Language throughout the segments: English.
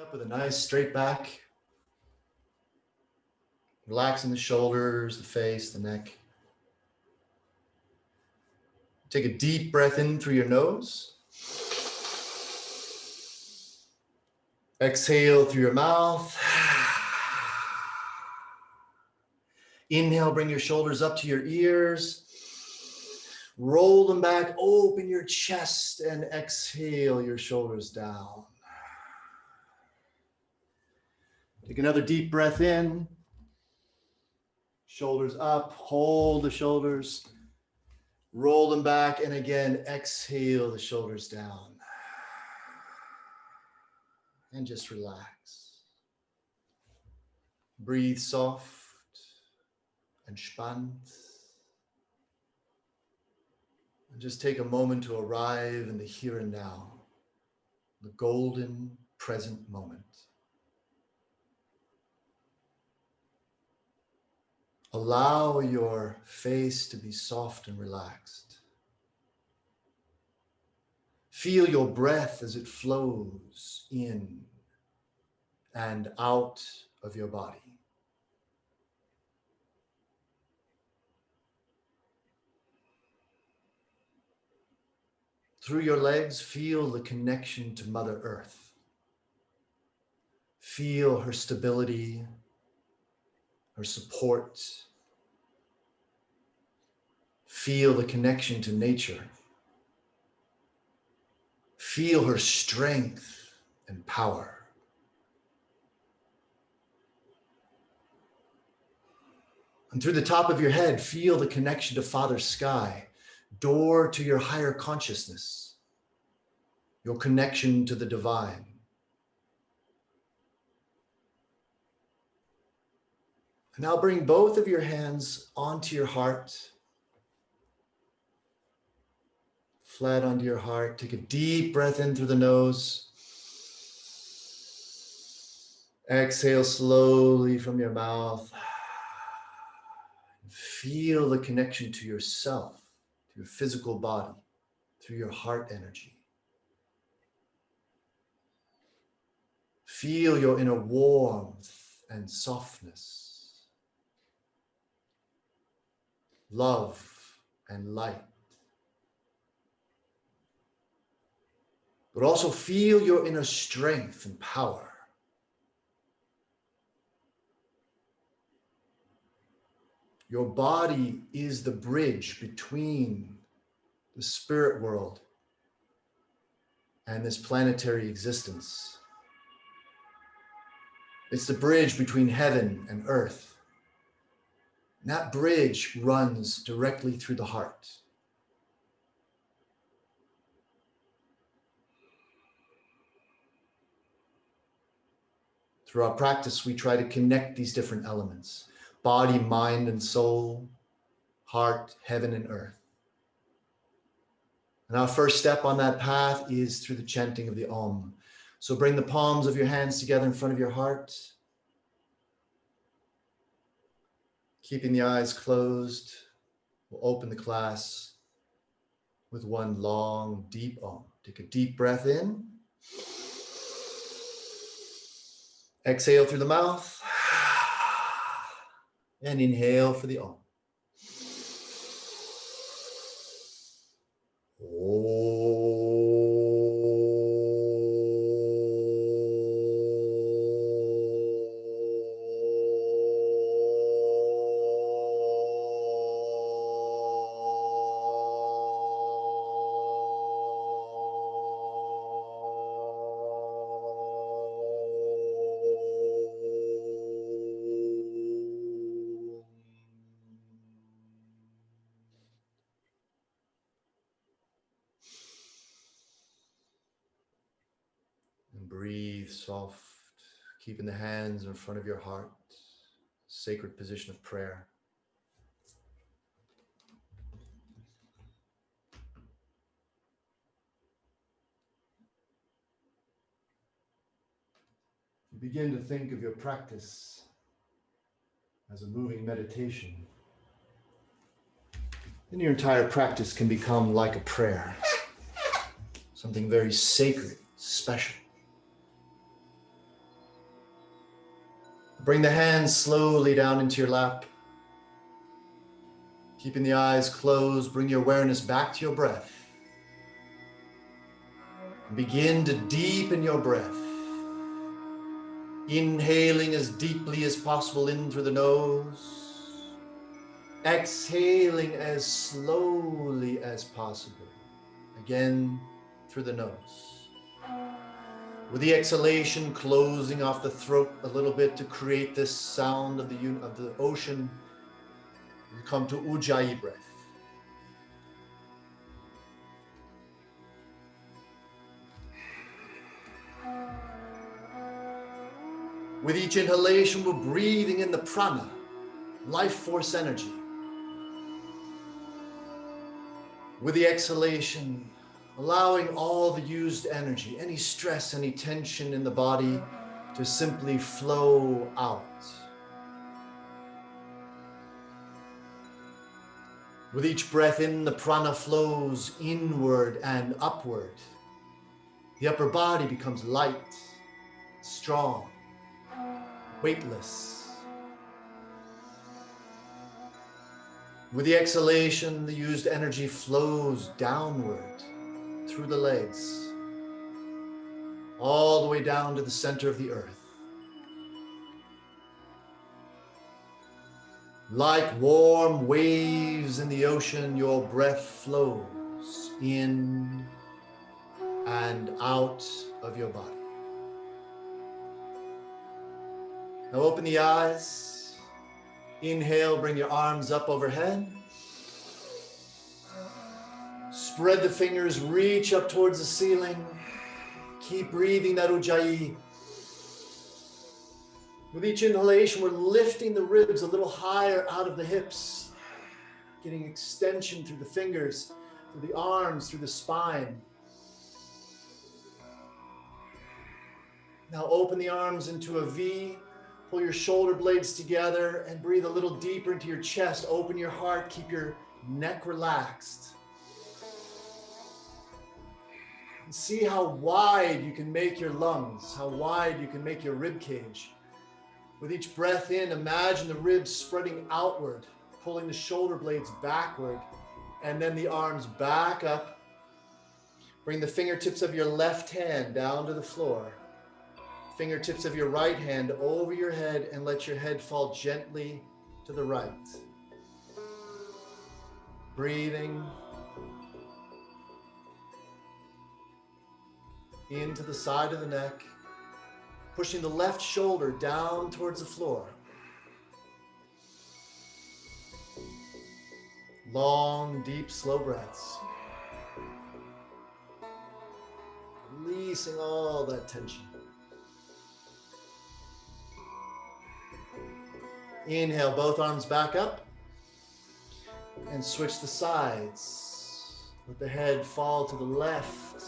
Up with a nice straight back. Relaxing the shoulders, the face, the neck. Take a deep breath in through your nose. Exhale through your mouth. Inhale, bring your shoulders up to your ears. Roll them back, open your chest, and exhale your shoulders down. Take another deep breath in. Shoulders up, hold the shoulders. Roll them back, and again, exhale the shoulders down. And just relax. Breathe soft, entspannt. And just take a moment to arrive in the here and now, the golden present moment. Allow your face to be soft and relaxed. Feel your breath as it flows in and out of your body. Through your legs, feel the connection to Mother Earth. Feel her stability, her support. Feel the connection to nature. Feel her strength and power. And through the top of your head, feel the connection to Father Sky, door to your higher consciousness, your connection to the divine. And now bring both of your hands onto your heart, flat onto your heart. Take a deep breath in through the nose. Exhale slowly from your mouth. Feel the connection to yourself, to your physical body, through your heart energy. Feel your inner warmth and softness. Love and light. But also feel your inner strength and power. Your body is the bridge between the spirit world and this planetary existence. It's the bridge between heaven and earth. And that bridge runs directly through the heart. Through our practice, we try to connect these different elements: body, mind, and soul, heart, heaven, and earth. And our first step on that path is through the chanting of the Om. So bring the palms of your hands together in front of your heart. Keeping the eyes closed, we'll open the class with one long, deep Om. Take a deep breath in. Exhale through the mouth. And inhale for the Om. Breathe soft, keeping the hands in front of your heart, sacred position of prayer. You begin to think of your practice as a moving meditation. Then your entire practice can become like a prayer, something very sacred, special. Bring the hands slowly down into your lap. Keeping the eyes closed, bring your awareness back to your breath. Begin to deepen your breath. Inhaling as deeply as possible in through the nose. Exhaling as slowly as possible. Again, through the nose. With the exhalation, closing off the throat a little bit to create this sound of the ocean. You come to Ujjayi breath. With each inhalation, we're breathing in the prana, life force energy. With the exhalation, allowing all the used energy, any stress, any tension in the body to simply flow out. With each breath in, the prana flows inward and upward. The upper body becomes light, strong, weightless. With the exhalation, the used energy flows downward through the legs, all the way down to the center of the earth. Like warm waves in the ocean, your breath flows in and out of your body. Now open the eyes. Inhale, bring your arms up overhead. Spread the fingers, reach up towards the ceiling. Keep breathing that Ujjayi. With each inhalation, we're lifting the ribs a little higher out of the hips, getting extension through the fingers, through the arms, through the spine. Now open the arms into a V. Pull your shoulder blades together and breathe a little deeper into your chest. Open your heart, keep your neck relaxed. And see how wide you can make your lungs, how wide you can make your rib cage. With each breath in, imagine the ribs spreading outward, pulling the shoulder blades backward, and then the arms back up. Bring the fingertips of your left hand down to the floor. Fingertips of your right hand over your head, and let your head fall gently to the right. Breathing into the side of the neck, pushing the left shoulder down towards the floor. Long, deep, slow breaths. Releasing all that tension. Inhale, both arms back up and switch the sides. Let the head fall to the left.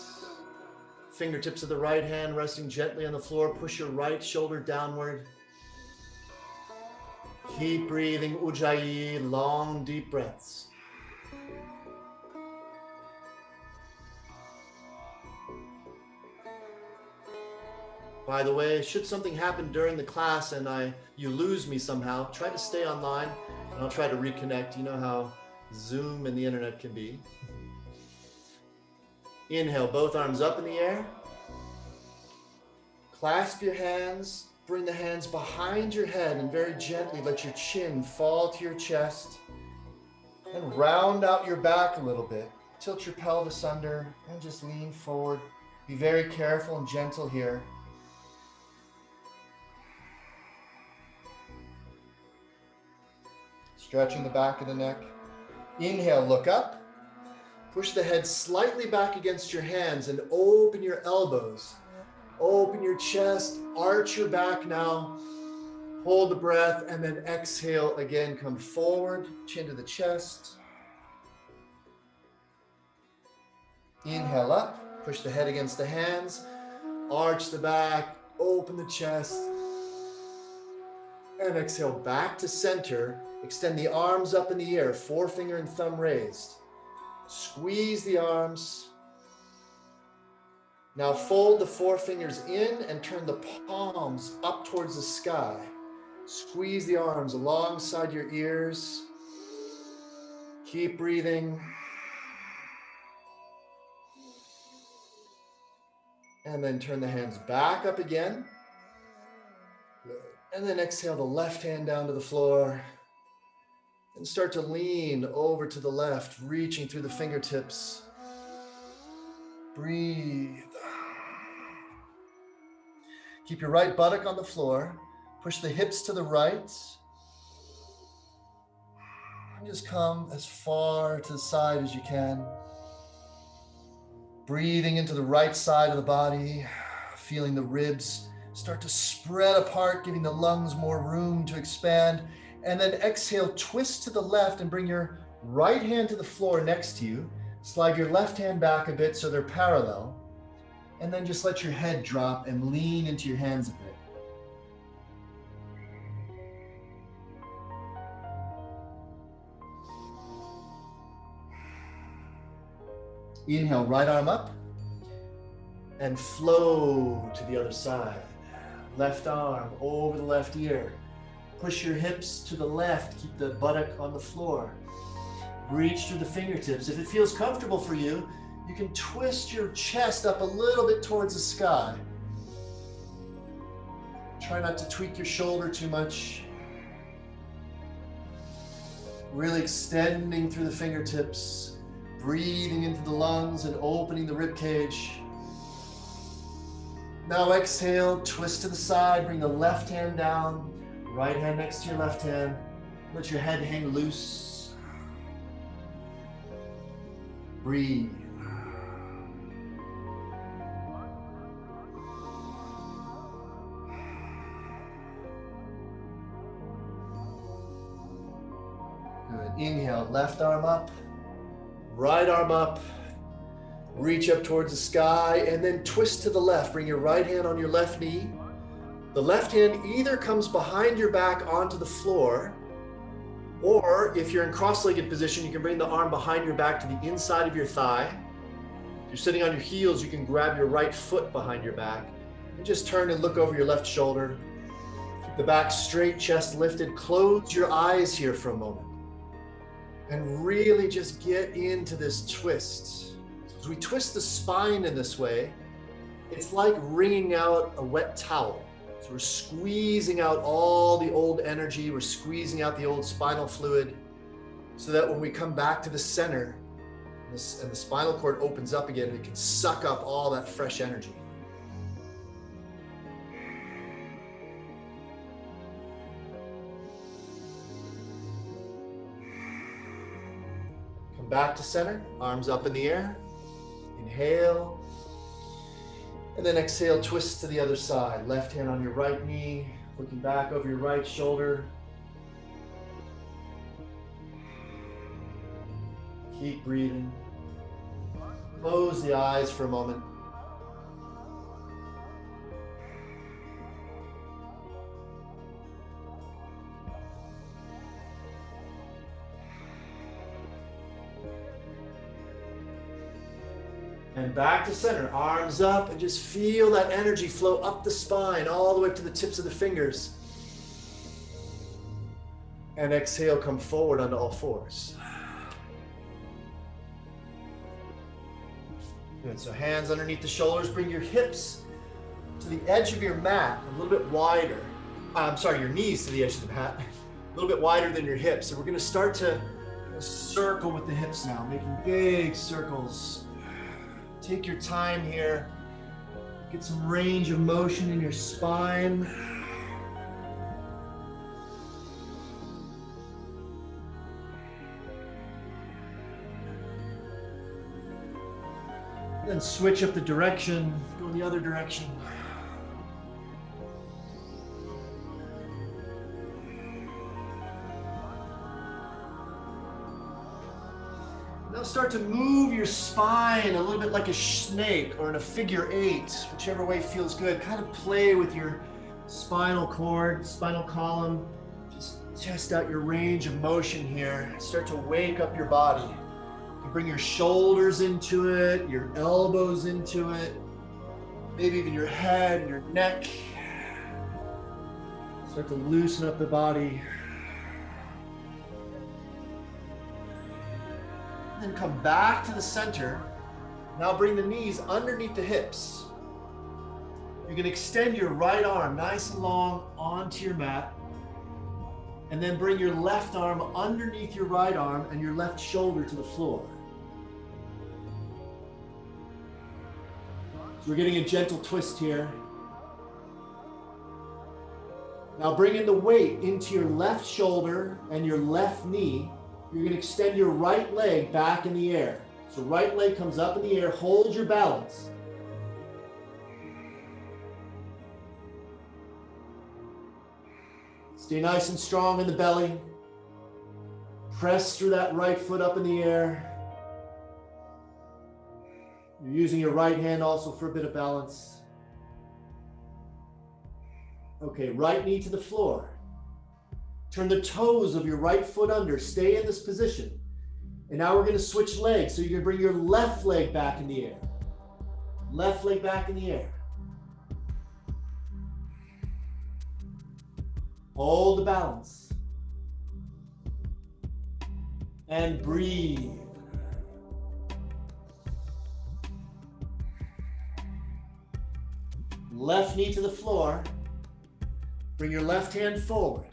Fingertips of the right hand resting gently on the floor. Push your right shoulder downward. Keep breathing Ujjayi, long, deep breaths. By the way, should something happen during the class and you lose me somehow, try to stay online and I'll try to reconnect. You know how Zoom and the internet can be. Inhale, both arms up in the air. Clasp your hands, bring the hands behind your head and very gently let your chin fall to your chest and round out your back a little bit. Tilt your pelvis under and just lean forward. Be very careful and gentle here. Stretching the back of the neck. Inhale, look up. Push the head slightly back against your hands and open your elbows. Open your chest, arch your back now. Hold the breath and then exhale again. Come forward, chin to the chest. Inhale up, push the head against the hands. Arch the back, open the chest. And exhale back to center. Extend the arms up in the air, forefinger and thumb raised. Squeeze the arms. Now fold the forefingers in and turn the palms up towards the sky. Squeeze the arms alongside your ears. Keep breathing. And then turn the hands back up again. Good. And then exhale the left hand down to the floor. And start to lean over to the left, reaching through the fingertips. Breathe. Keep your right buttock on the floor. Push the hips to the right. And just come as far to the side as you can. Breathing into the right side of the body, feeling the ribs start to spread apart, giving the lungs more room to expand. And then exhale, twist to the left and bring your right hand to the floor next to you. Slide your left hand back a bit so they're parallel. And then just let your head drop and lean into your hands a bit. Inhale, right arm up and flow to the other side. Left arm over the left ear. Push your hips to the left. Keep the buttock on the floor. Reach through the fingertips. If it feels comfortable for you, you can twist your chest up a little bit towards the sky. Try not to tweak your shoulder too much. Really extending through the fingertips. Breathing into the lungs and opening the rib cage. Now exhale, twist to the side, bring the left hand down, right hand next to your left hand. Let your head hang loose. Breathe. Good. Inhale, left arm up. Right arm up, reach up towards the sky, and then twist to the left. Bring your right hand on your left knee. The left hand either comes behind your back onto the floor, or if you're in cross-legged position, you can bring the arm behind your back to the inside of your thigh. If you're sitting on your heels, you can grab your right foot behind your back and just turn and look over your left shoulder. Keep the back straight, chest lifted. Close your eyes here for a moment. And really just get into this twist. As we twist the spine in this way, it's like wringing out a wet towel. So we're squeezing out all the old energy, we're squeezing out the old spinal fluid, so that when we come back to the center, and the spinal cord opens up again, it can suck up all that fresh energy. Back to center, arms up in the air. Inhale. And then exhale, twist to the other side. Left hand on your right knee, looking back over your right shoulder. Keep breathing. Close the eyes for a moment. And back to center, arms up, and just feel that energy flow up the spine, all the way to the tips of the fingers. And exhale, come forward onto all fours. Good, so hands underneath the shoulders, bring your hips to the edge of your mat, a little bit wider. Your knees to the edge of the mat, a little bit wider than your hips. So we're gonna start to circle with the hips now, making big circles. Take your time here. Get some range of motion in your spine. Then switch up the direction, go in the other direction. Now start to move your spine a little bit like a snake or in a figure eight, whichever way feels good. Kind of play with your spinal cord, spinal column. Just test out your range of motion here. Start to wake up your body. You can bring your shoulders into it, your elbows into it, maybe even your head and your neck. Start to loosen up the body. Then come back to the center. Now bring the knees underneath the hips. You can extend your right arm nice and long onto your mat. And then bring your left arm underneath your right arm and your left shoulder to the floor. So we're getting a gentle twist here. Now bring in the weight into your left shoulder and your left knee. You're going to extend your right leg back in the air. So right leg comes up in the air, hold your balance. Stay nice and strong in the belly. Press through that right foot up in the air. You're using your right hand also for a bit of balance. Okay, right knee to the floor. Turn the toes of your right foot under. Stay in this position. And now we're going to switch legs. So you're going to bring your left leg back in the air. Left leg back in the air. Hold the balance. And breathe. Left knee to the floor. Bring your left hand forward.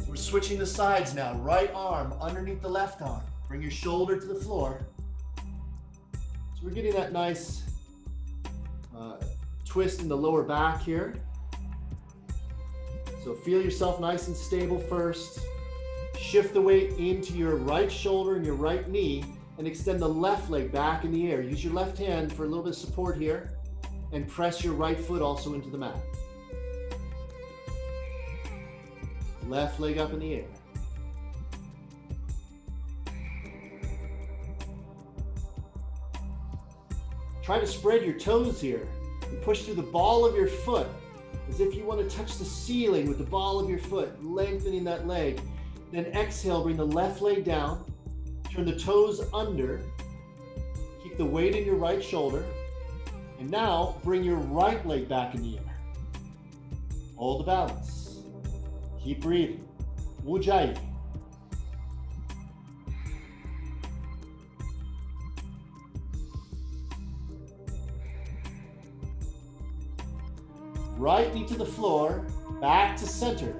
We're switching the sides now. Right arm underneath the left arm. Bring your shoulder to the floor. So we're getting that nice twist in the lower back here. So feel yourself nice and stable first. Shift the weight into your right shoulder and your right knee and extend the left leg back in the air. Use your left hand for a little bit of support here and press your right foot also into the mat. Left leg up in the air. Try to spread your toes here and push through the ball of your foot as if you want to touch the ceiling with the ball of your foot, lengthening that leg. Then exhale, bring the left leg down, turn the toes under, keep the weight in your right shoulder, and now bring your right leg back in the air. Hold the balance. Keep breathing. Ujjayi. Right knee to the floor, back to center.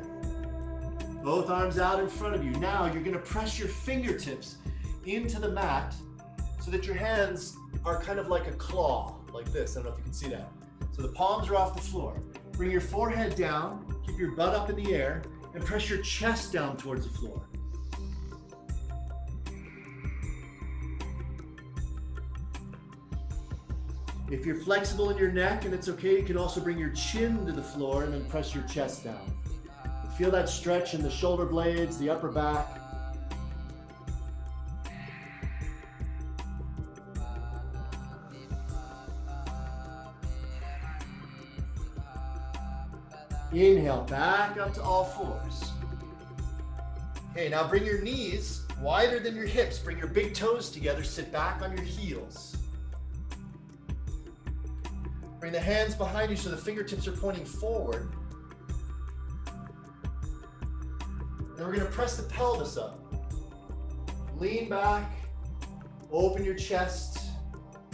Both arms out in front of you. Now you're going to press your fingertips into the mat so that your hands are kind of like a claw, like this. I don't know if you can see that. So the palms are off the floor. Bring your forehead down, keep your butt up in the air, and press your chest down towards the floor. If you're flexible in your neck and it's okay, you can also bring your chin to the floor and then press your chest down. Feel that stretch in the shoulder blades, the upper back. Inhale, back up to all fours. Okay, now bring your knees wider than your hips. Bring your big toes together, sit back on your heels. Bring the hands behind you so the fingertips are pointing forward. And we're going to press the pelvis up. Lean back, open your chest,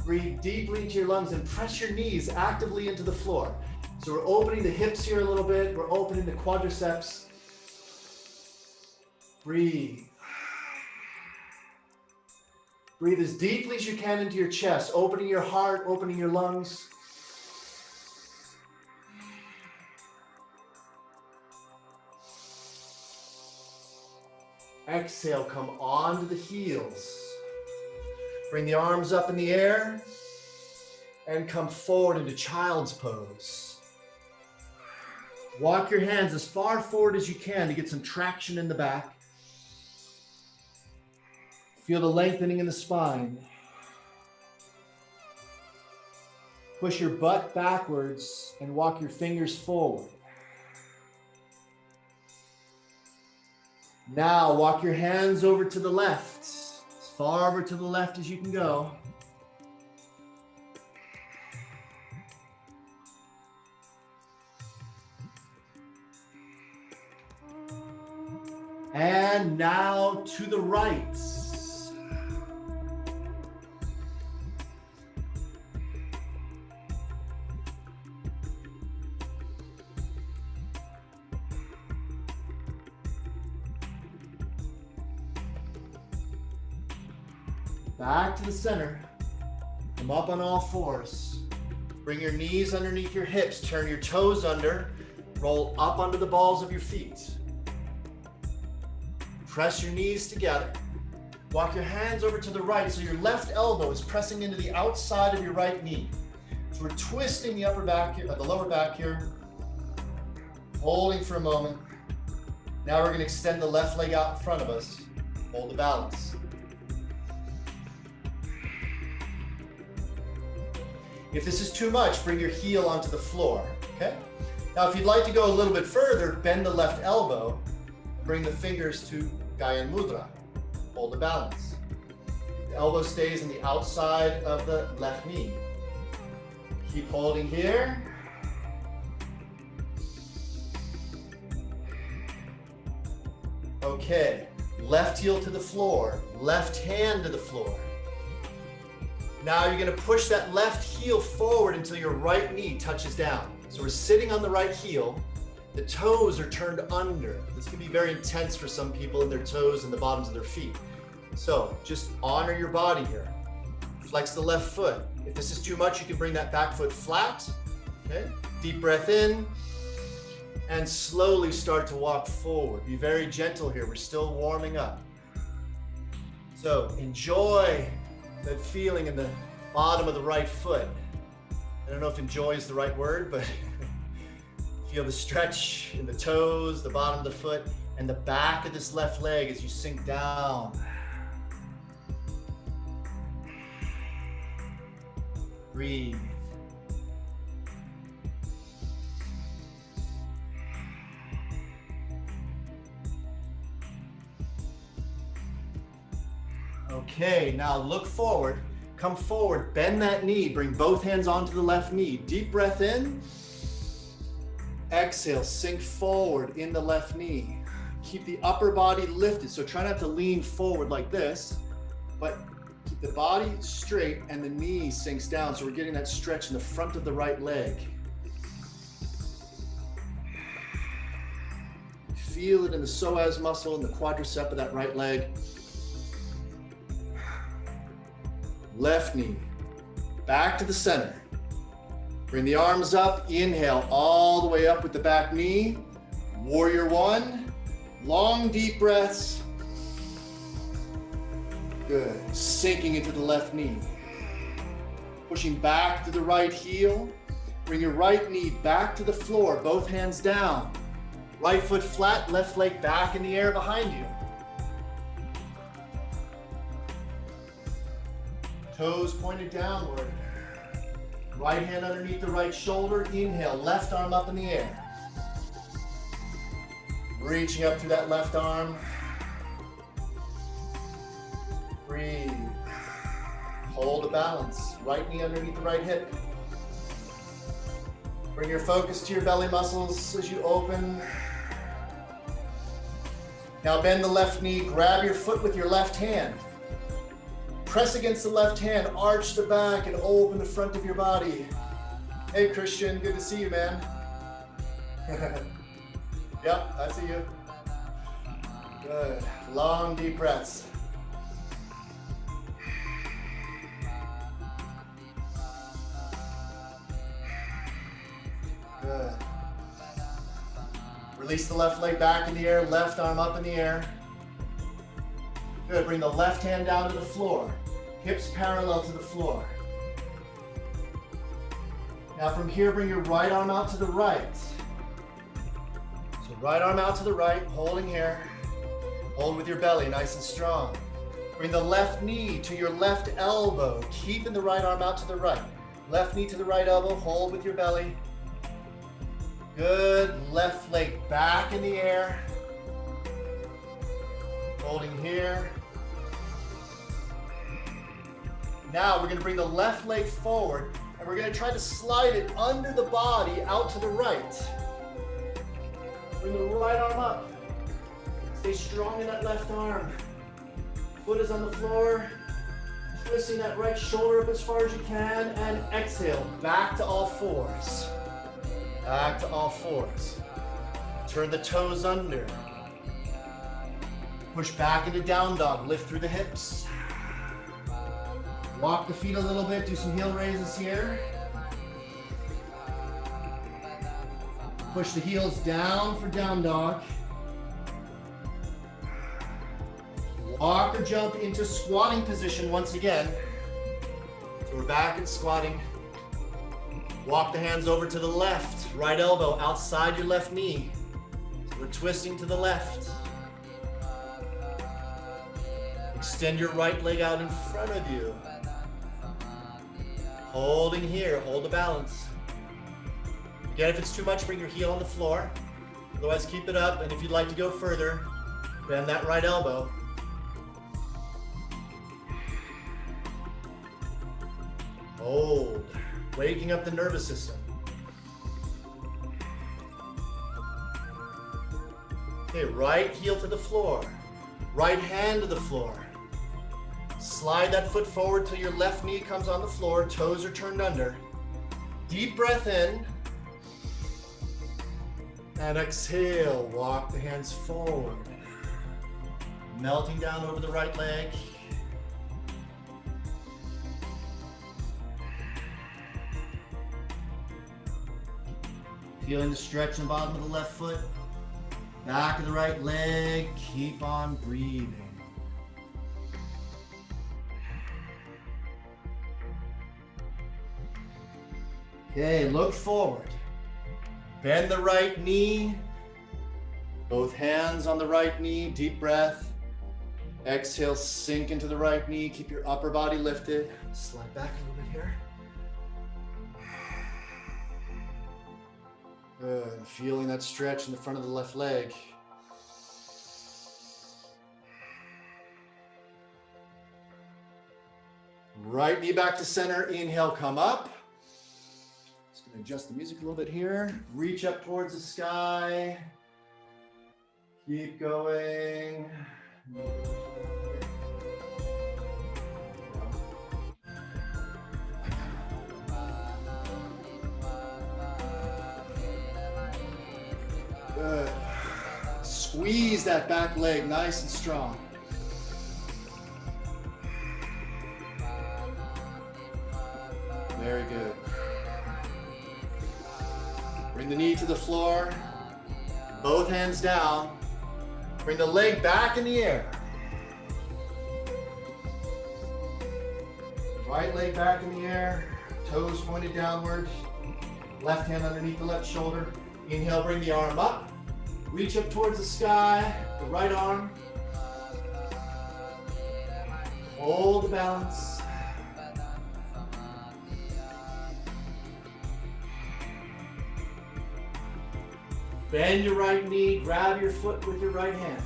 breathe deeply into your lungs and press your knees actively into the floor. So we're opening the hips here a little bit. We're opening the quadriceps. Breathe. Breathe as deeply as you can into your chest, opening your heart, opening your lungs. Exhale, come onto the heels. Bring the arms up in the air and come forward into child's pose. Walk your hands as far forward as you can to get some traction in the back. Feel the lengthening in the spine. Push your butt backwards and walk your fingers forward. Now walk your hands over to the left, as far over to the left as you can go. And now to the right. Back to the center. Come up on all fours. Bring your knees underneath your hips. Turn your toes under. Roll up onto the balls of your feet. Press your knees together. Walk your hands over to the right so your left elbow is pressing into the outside of your right knee. So we're twisting the upper back here, the lower back here. Holding for a moment. Now we're going to extend the left leg out in front of us. Hold the balance. If this is too much, bring your heel onto the floor, okay? Now, if you'd like to go a little bit further, bend the left elbow, bring the fingers to Gyan Mudra. Hold the balance. The elbow stays on the outside of the left knee. Keep holding here. Okay, left heel to the floor, left hand to the floor. Now you're going to push that left heel forward until your right knee touches down. So we're sitting on the right heel. The toes are turned under. This can be very intense for some people in their toes and the bottoms of their feet. So just honor your body here. Flex the left foot. If this is too much, you can bring that back foot flat. Okay. Deep breath in and slowly start to walk forward. Be very gentle here. We're still warming up. So enjoy that feeling in the bottom of the right foot. I don't know if enjoy is the right word, but feel the stretch in the toes, the bottom of the foot, and the back of this left leg as you sink down. Breathe. Okay, now look forward. Come forward, bend that knee, bring both hands onto the left knee. Deep breath in. Exhale, sink forward in the left knee. Keep the upper body lifted, so try not to lean forward like this, but keep the body straight and the knee sinks down, so we're getting that stretch in the front of the right leg. Feel it in the psoas muscle and the quadricep of that right leg. Left knee, back to the center. Bring the arms up, inhale all the way up with the back knee. Warrior one, long deep breaths. Good, sinking into the left knee. Pushing back to the right heel. Bring your right knee back to the floor, both hands down. Right foot flat, left leg back in the air behind you. Toes pointed downward. Right hand underneath the right shoulder. Inhale, left arm up in the air. Reaching up through that left arm. Breathe. Hold the balance. Right knee underneath the right hip. Bring your focus to your belly muscles as you open. Now bend the left knee. Grab your foot with your left hand. Press against the left hand, arch the back and open the front of your body. Hey Christian, good to see you, man. Yep, I see you. Good, long deep breaths. Good. Release the left leg back in the air, left arm up in the air. Good, bring the left hand down to the floor. Hips parallel to the floor. Now from here, bring your right arm out to the right. So right arm out to the right, holding here. Hold with your belly, nice and strong. Bring the left knee to your left elbow, keeping the right arm out to the right. Left knee to the right elbow, hold with your belly. Good, left leg back in the air. Holding here. Now we're going to bring the left leg forward and we're going to try to slide it under the body out to the right. Bring the right arm up. Stay strong in that left arm. Foot is on the floor. Twisting that right shoulder up as far as you can, and exhale, back to all fours. Back to all fours. Turn the toes under. Push back into down dog, lift through the hips. Walk the feet a little bit, do some heel raises here. Push the heels down for down dog. Walk or jump into squatting position once again. So we're back in squatting. Walk the hands over to the left. Right elbow outside your left knee. So we're twisting to the left. Extend your right leg out in front of you. Holding here, hold the balance. Again, if it's too much, bring your heel on the floor. Otherwise, keep it up. And if you'd like to go further, bend that right elbow. Hold, waking up the nervous system. Okay, right heel to the floor, right hand to the floor. Slide that foot forward till your left knee comes on the floor, toes are turned under. Deep breath in. And exhale, walk the hands forward. Melting down over the right leg. Feeling the stretch in the bottom of the left foot. Back of the right leg. Keep on breathing. Okay, look forward. Bend the right knee. Both hands on the right knee. Deep breath. Exhale, sink into the right knee. Keep your upper body lifted. Slide back a little bit here. Good. Feeling that stretch in the front of the left leg. Right knee back to center. Inhale, come up. Just going to adjust the music a little bit here. Reach up towards the sky. Keep going. Good. Squeeze that back leg nice and strong. Very good. Bring the knee to the floor. Both hands down. Bring the leg back in the air. Right leg back in the air. Toes pointed downward. Left hand underneath the left shoulder. Inhale, bring the arm up. Reach up towards the sky. The right arm. Hold the balance. Bend your right knee. Grab your foot with your right hand.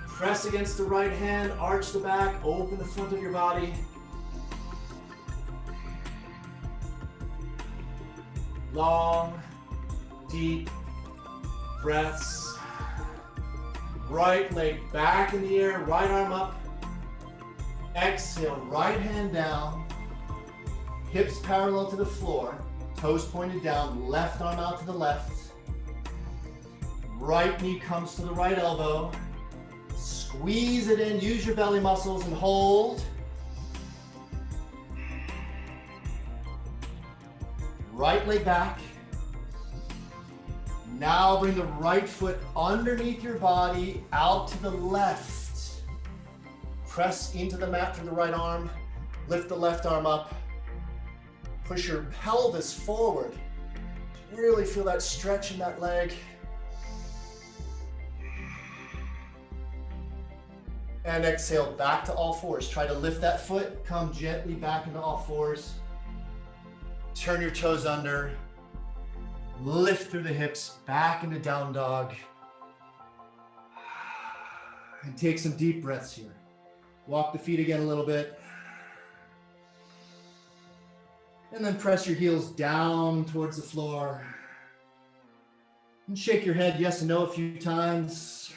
Press against the right hand. Arch the back. Open the front of your body. Long, deep breaths. Right leg back in the air, right arm up. Exhale, right hand down. Hips parallel to the floor. Toes pointed down, left arm out to the left. Right knee comes to the right elbow. Squeeze it in, use your belly muscles and hold. Right leg back. Now bring the right foot underneath your body, out to the left. Press into the mat through the right arm. Lift the left arm up. Push your pelvis forward. Really feel that stretch in that leg. And exhale, back to all fours. Try to lift that foot, come gently back into all fours. Turn your toes under, lift through the hips, back into down dog. And take some deep breaths here. Walk the feet again a little bit. And then press your heels down towards the floor. And shake your head yes and no a few times.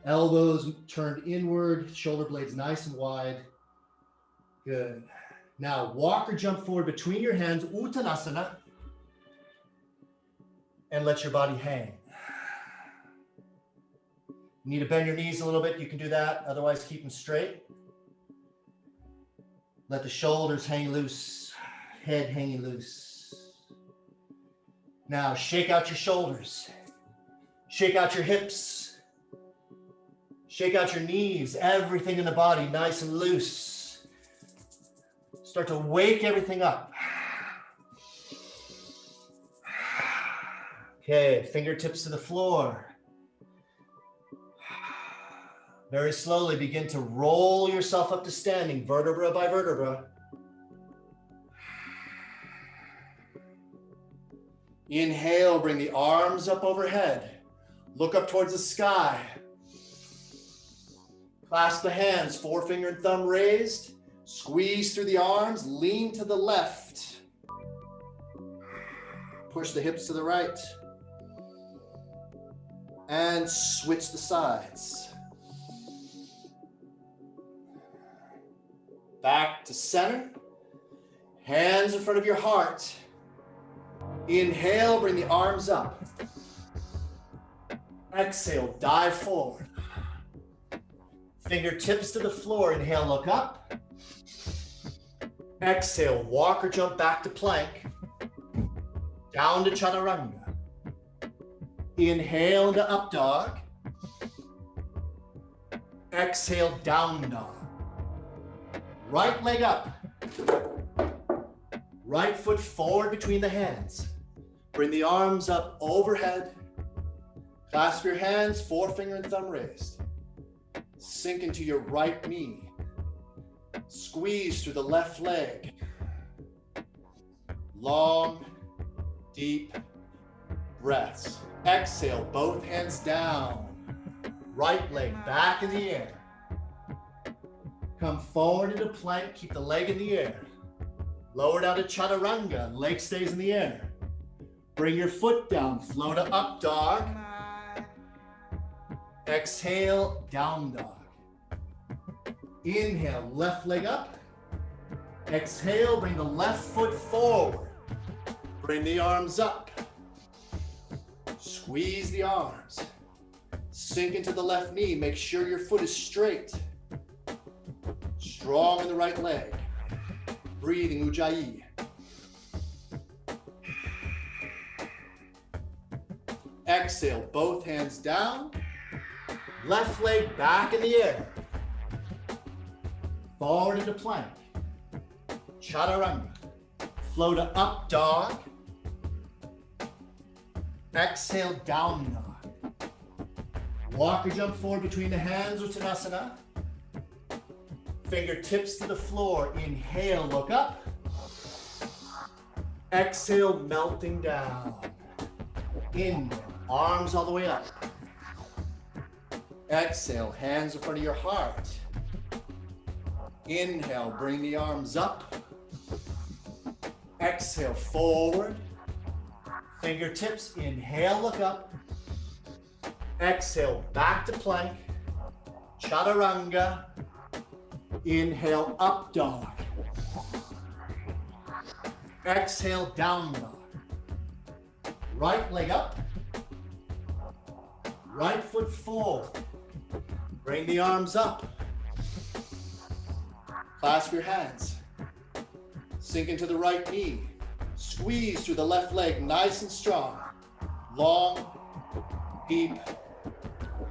Elbows turned inward, shoulder blades nice and wide. Good. Now walk or jump forward between your hands, Uttanasana, and let your body hang. You need to bend your knees a little bit, you can do that. Otherwise, keep them straight. Let the shoulders hang loose, head hanging loose. Now shake out your shoulders. Shake out your hips. Shake out your knees, everything in the body nice and loose. Start to wake everything up. Okay, fingertips to the floor. Very slowly begin to roll yourself up to standing, vertebra by vertebra. Inhale, bring the arms up overhead. Look up towards the sky. Clasp the hands, forefinger and thumb raised. Squeeze through the arms, lean to the left. Push the hips to the right. And switch the sides. Back to center. Hands in front of your heart. Inhale, bring the arms up. Exhale, dive forward. Fingertips to the floor. Inhale, look up. Exhale, walk or jump back to plank. Down to chaturanga. Inhale into up dog. Exhale, down dog. Right leg up. Right foot forward between the hands. Bring the arms up overhead. Clasp your hands, forefinger and thumb raised. Sink into your right knee. Squeeze through the left leg. Long, deep breaths. Exhale, both hands down. Right leg back in the air. Come forward into plank, keep the leg in the air. Lower down to chaturanga, leg stays in the air. Bring your foot down, flow to up dog. Exhale, down dog. Inhale, left leg up. Exhale, bring the left foot forward. Bring the arms up. Squeeze the arms. Sink into the left knee. Make sure your foot is straight. Strong in the right leg. Breathing Ujjayi. Exhale, both hands down. Left leg back in the air. Forward into plank. Chaturanga. Flow to up dog. Exhale, down dog. Walk or jump forward between the hands, Uttanasana. Fingertips to the floor. Inhale, look up. Exhale, melting down. Inhale, arms all the way up. Exhale, hands in front of your heart. Inhale, bring the arms up. Exhale, forward. Fingertips, inhale, look up. Exhale, back to plank. Chaturanga. Inhale, up dog. Exhale, down dog. Right leg up. Right foot forward. Bring the arms up. Clasp your hands. Sink into the right knee. Squeeze through the left leg, nice and strong. Long, deep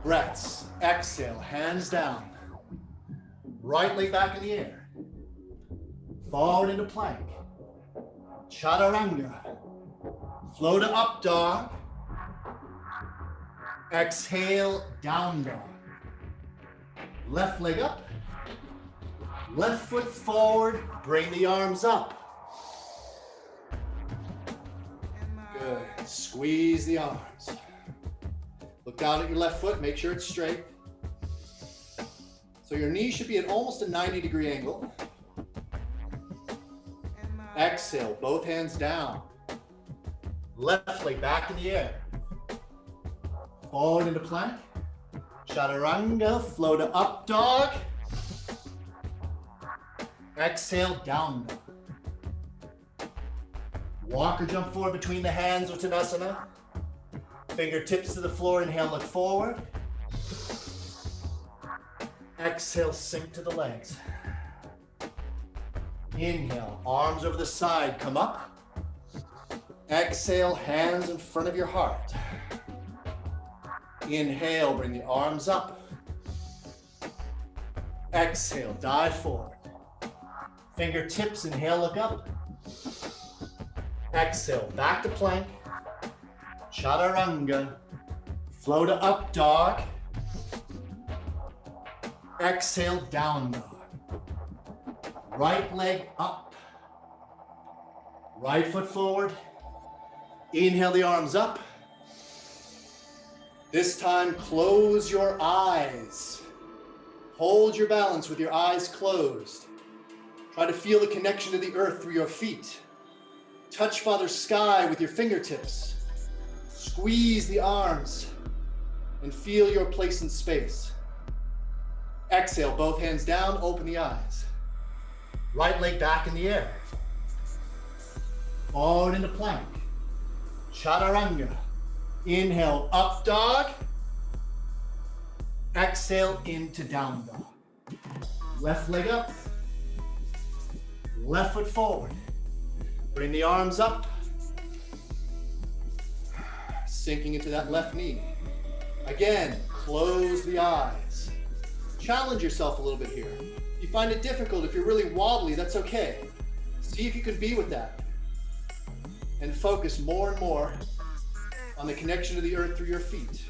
breaths. Exhale, hands down. Right leg back in the air. Forward into plank. Chaturanga. Flow to up dog. Exhale, down dog. Left leg up. Left foot forward. Bring the arms up. Good. Squeeze the arms. Look down at your left foot. Make sure it's straight. So your knee should be at almost a 90-degree angle. Exhale, both hands down. Left leg back in the air. Forward into plank. Chaturanga, flow to up dog. Exhale, down dog. Walk or jump forward between the hands, Uttanasana. Fingertips to the floor, inhale, look forward. Exhale, sink to the legs. Inhale, arms over the side, come up. Exhale, hands in front of your heart. Inhale, bring the arms up. Exhale, dive forward. Fingertips, inhale, look up. Exhale, back to plank. Chaturanga. Flow to up dog. Exhale, down dog. Right leg up. Right foot forward. Inhale the arms up. This time, close your eyes. Hold your balance with your eyes closed. Try to feel the connection to the earth through your feet. Touch Father Sky with your fingertips. Squeeze the arms and feel your place in space. Exhale, both hands down, open the eyes. Right leg back in the air. Forward into plank. Chaturanga. Inhale, up dog. Exhale, into down dog. Left leg up. Left foot forward. Bring the arms up. Sinking into that left knee. Again, close the eyes. Challenge yourself a little bit here. If you find it difficult, if you're really wobbly, that's okay. See if you can be with that. And focus more and more on the connection to the earth through your feet.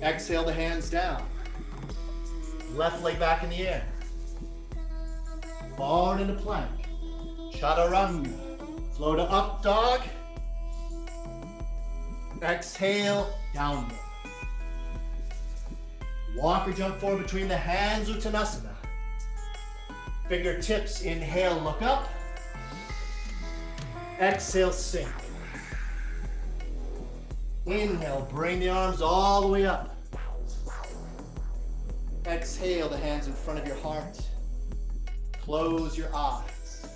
Exhale the hands down. Left leg back in the air. Forward into plank. Chaturanga. Flow to up dog. Exhale, down dog. Walk or jump forward between the hands, Uttanasana. Fingertips, inhale, look up. Exhale, sink. Inhale, bring the arms all the way up. Exhale, the hands in front of your heart. Close your eyes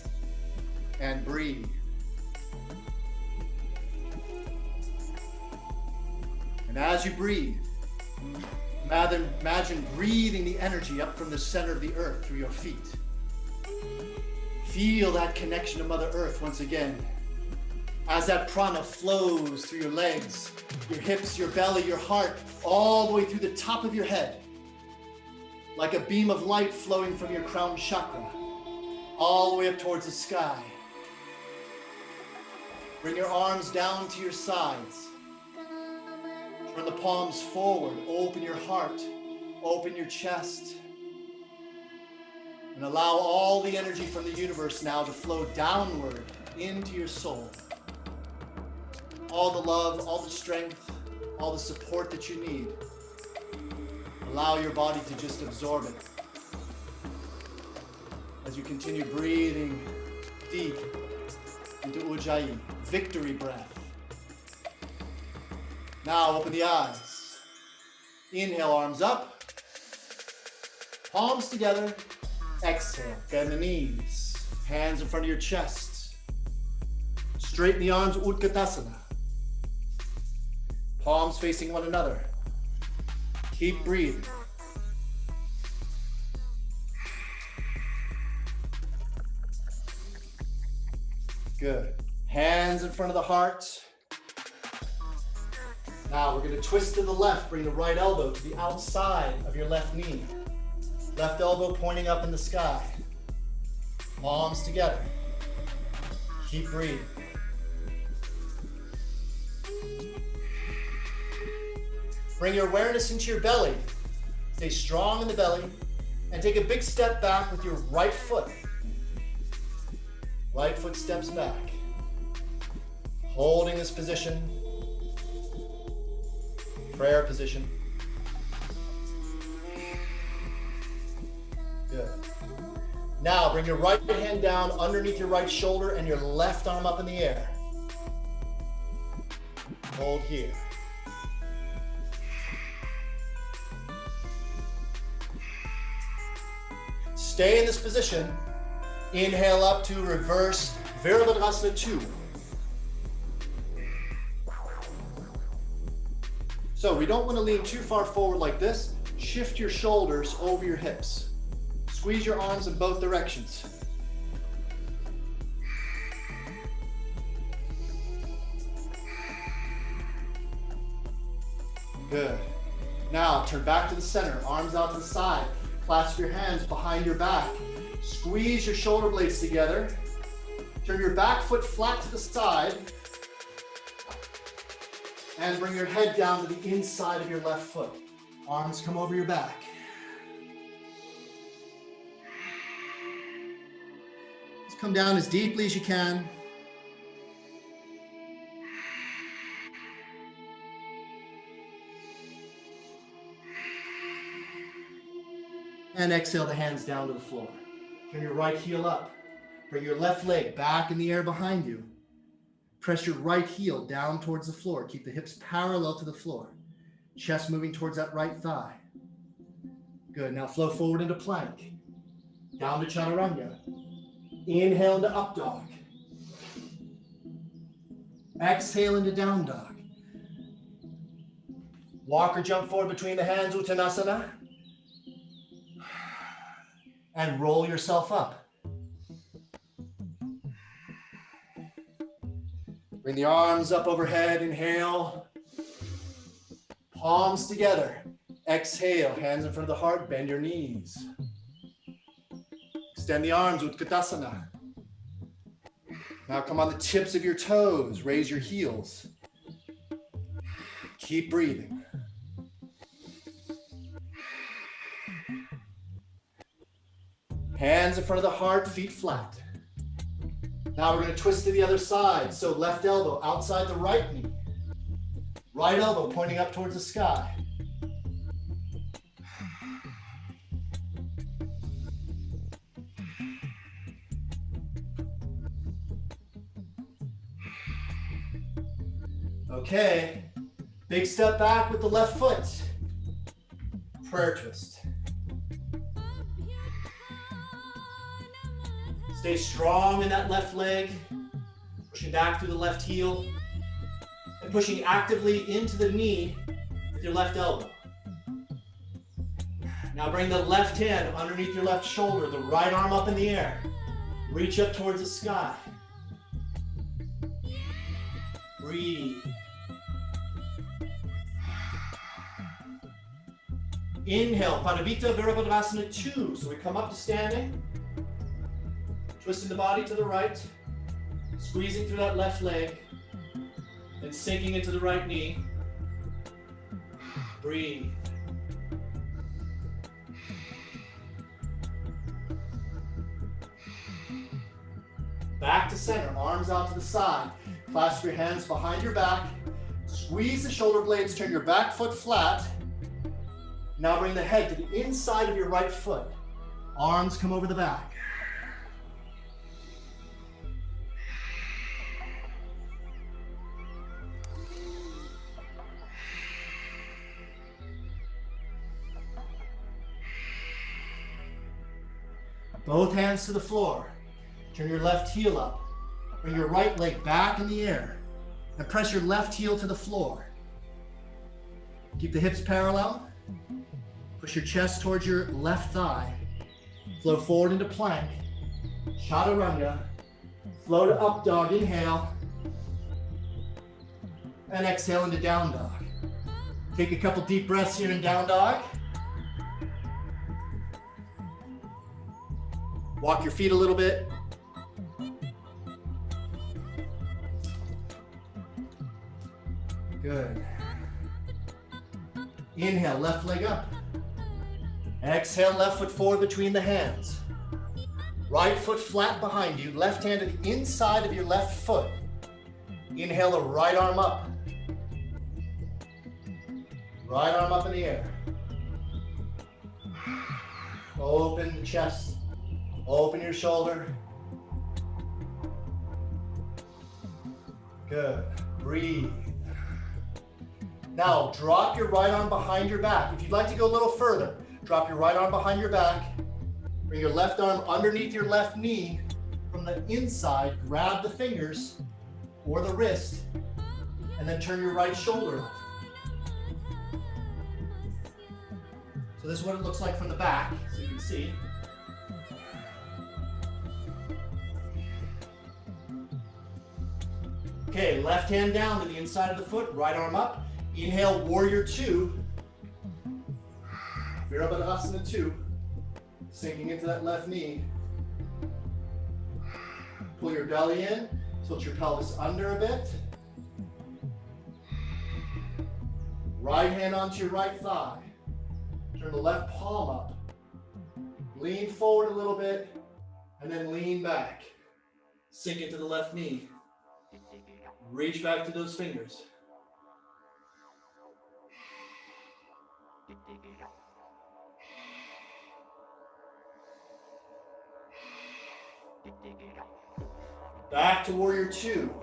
and breathe. And as you breathe, imagine breathing the energy up from the center of the earth through your feet. Feel that connection to Mother Earth once again. As that prana flows through your legs, your hips, your belly, your heart, all the way through the top of your head. Like a beam of light flowing from your crown chakra, all the way up towards the sky. Bring your arms down to your sides. Turn the palms forward, open your heart, open your chest. And allow all the energy from the universe now to flow downward into your soul. All the love, all the strength, all the support that you need. Allow your body to just absorb it. As you continue breathing deep into Ujjayi, victory breath. Now open the eyes. Inhale, arms up. Palms together. Exhale, bend the knees. Hands in front of your chest. Straighten the arms, Utkatasana. Palms facing one another. Keep breathing. Good. Hands in front of the heart. Now we're going to twist to the left. Bring the right elbow to the outside of your left knee. Left elbow pointing up in the sky. Palms together. Keep breathing. Bring your awareness into your belly. Stay strong in the belly and take a big step back with your right foot. Right foot steps back. Holding this position. Prayer position. Good. Now bring your right hand down underneath your right shoulder and your left arm up in the air. Hold here. Stay in this position. Inhale up to reverse Virabhadrasana 2. So we don't want to lean too far forward like this. Shift your shoulders over your hips. Squeeze your arms in both directions. Good. Now turn back to the center, arms out to the side. Clasp your hands behind your back. Squeeze your shoulder blades together. Turn your back foot flat to the side. And bring your head down to the inside of your left foot. Arms come over your back. Just come down as deeply as you can. And exhale the hands down to the floor. Turn your right heel up. Bring your left leg back in the air behind you. Press your right heel down towards the floor. Keep the hips parallel to the floor. Chest moving towards that right thigh. Good. Now flow forward into plank. Down to chaturanga. Inhale into up dog. Exhale into down dog. Walk or jump forward between the hands, Uttanasana. And roll yourself up. Bring the arms up overhead, inhale. Palms together. Exhale, hands in front of the heart, bend your knees. Extend the arms, Utkatasana. Now come on the tips of your toes, raise your heels. Keep breathing. Hands in front of the heart, feet flat. Now we're going to twist to the other side. So left elbow outside the right knee. Right elbow pointing up towards the sky. Okay, big step back with the left foot. Prayer twist. Stay strong in that left leg, pushing back through the left heel, and pushing actively into the knee with your left elbow. Now bring the left hand underneath your left shoulder, the right arm up in the air. Reach up towards the sky. Breathe. Inhale, Padavita Virabhadrasana 2. So we come up to standing. Twisting the body to the right, squeezing through that left leg, and sinking into the right knee. Breathe. Back to center, arms out to the side. Clasp your hands behind your back. Squeeze the shoulder blades, turn your back foot flat. Now bring the head to the inside of your right foot. Arms come over the back. Both hands to the floor. Turn your left heel up. Bring your right leg back in the air. And press your left heel to the floor. Keep the hips parallel. Push your chest towards your left thigh. Flow forward into plank. Chaturanga. Flow to up dog, inhale. And exhale into down dog. Take a couple deep breaths here in down dog. Walk your feet a little bit. Good. Inhale, left leg up. Exhale, left foot forward between the hands. Right foot flat behind you, left hand to the inside of your left foot. Inhale the right arm up. Right arm up in the air. Open the chest. Open your shoulder. Good. Breathe. Now, drop your right arm behind your back. If you'd like to go a little further, drop your right arm behind your back. Bring your left arm underneath your left knee. From the inside, grab the fingers or the wrist, and then turn your right shoulder up. So this is what it looks like from the back, so you can see. Okay, left hand down to the inside of the foot, right arm up. Inhale, warrior two. Virabhadrasana 2. Sinking into that left knee. Pull your belly in, tilt your pelvis under a bit. Right hand onto your right thigh. Turn the left palm up. Lean forward a little bit, and then lean back. Sink into the left knee. Reach back to those fingers. Back to warrior two.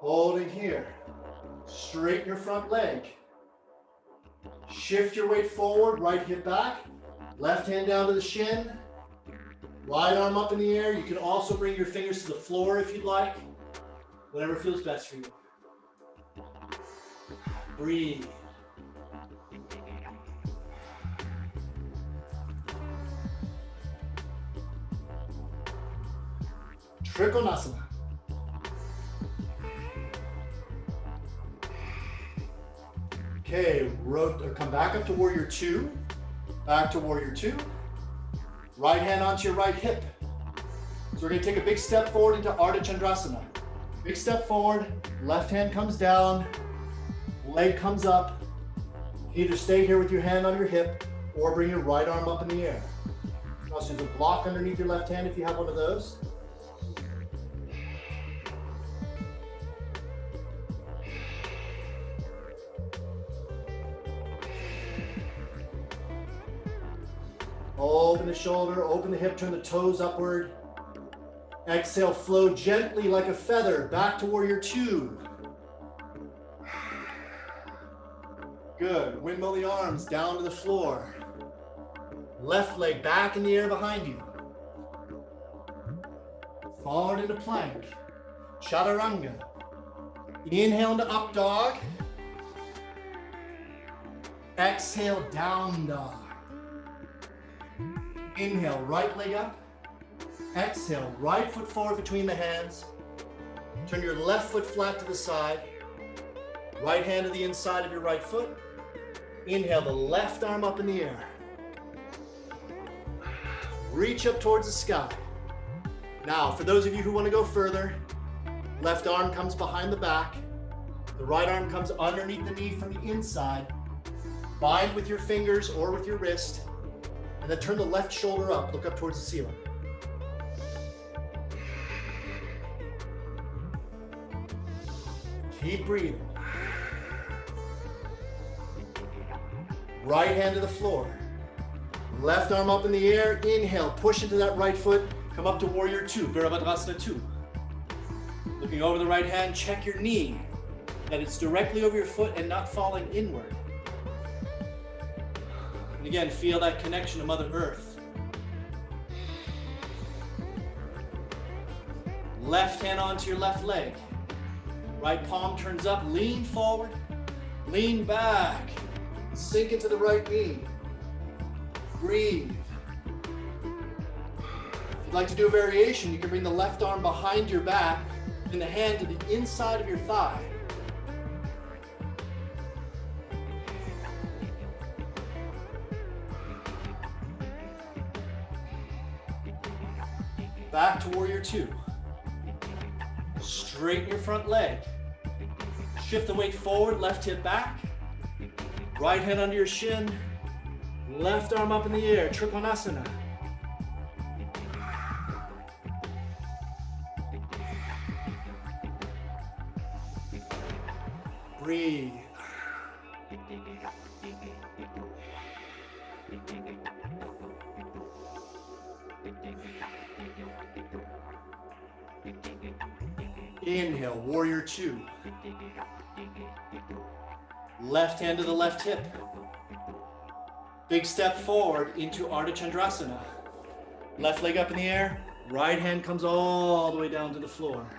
Holding here. Straighten your front leg. Shift your weight forward, right hip back. Left hand down to the shin. Right arm up in the air. You can also bring your fingers to the floor if you'd like. Whatever feels best for you. Breathe. Trikonasana. Okay, come back up to warrior two. Back to warrior two. Right hand onto your right hip. So we're going to take a big step forward into Ardha Chandrasana. Big step forward, left hand comes down, leg comes up. Either stay here with your hand on your hip or bring your right arm up in the air. You can also use a block underneath your left hand if you have one of those. Open the shoulder, open the hip, turn the toes upward. Exhale, flow gently like a feather back to warrior two. Good. Windmill the arms down to the floor. Left leg back in the air behind you. Forward into plank. Chaturanga. Inhale into up dog. Exhale, down dog. Inhale, right leg up. Exhale, right foot forward between the hands. Turn your left foot flat to the side. Right hand to the inside of your right foot. Inhale, the left arm up in the air. Reach up towards the sky. Now, for those of you who want to go further, left arm comes behind the back. The right arm comes underneath the knee from the inside. Bind with your fingers or with your wrist. And then turn the left shoulder up. Look up towards the ceiling. Keep breathing. Right hand to the floor. Left arm up in the air. Inhale, push into that right foot. Come up to warrior two, Virabhadrasana 2. Looking over the right hand, check your knee, that it's directly over your foot and not falling inward. And again, feel that connection to Mother Earth. Left hand onto your left leg. Right palm turns up, lean forward, lean back, sink into the right knee. Breathe. If you'd like to do a variation, you can bring the left arm behind your back and the hand to the inside of your thigh. Back to warrior two. Straighten your front leg. Shift the weight forward, left hip back. Right hand under your shin. Left arm up in the air, Trikonasana. Breathe. Inhale, warrior two. Left hand to the left hip. Big step forward into Ardha Chandrasana. Left leg up in the air. Right hand comes all the way down to the floor.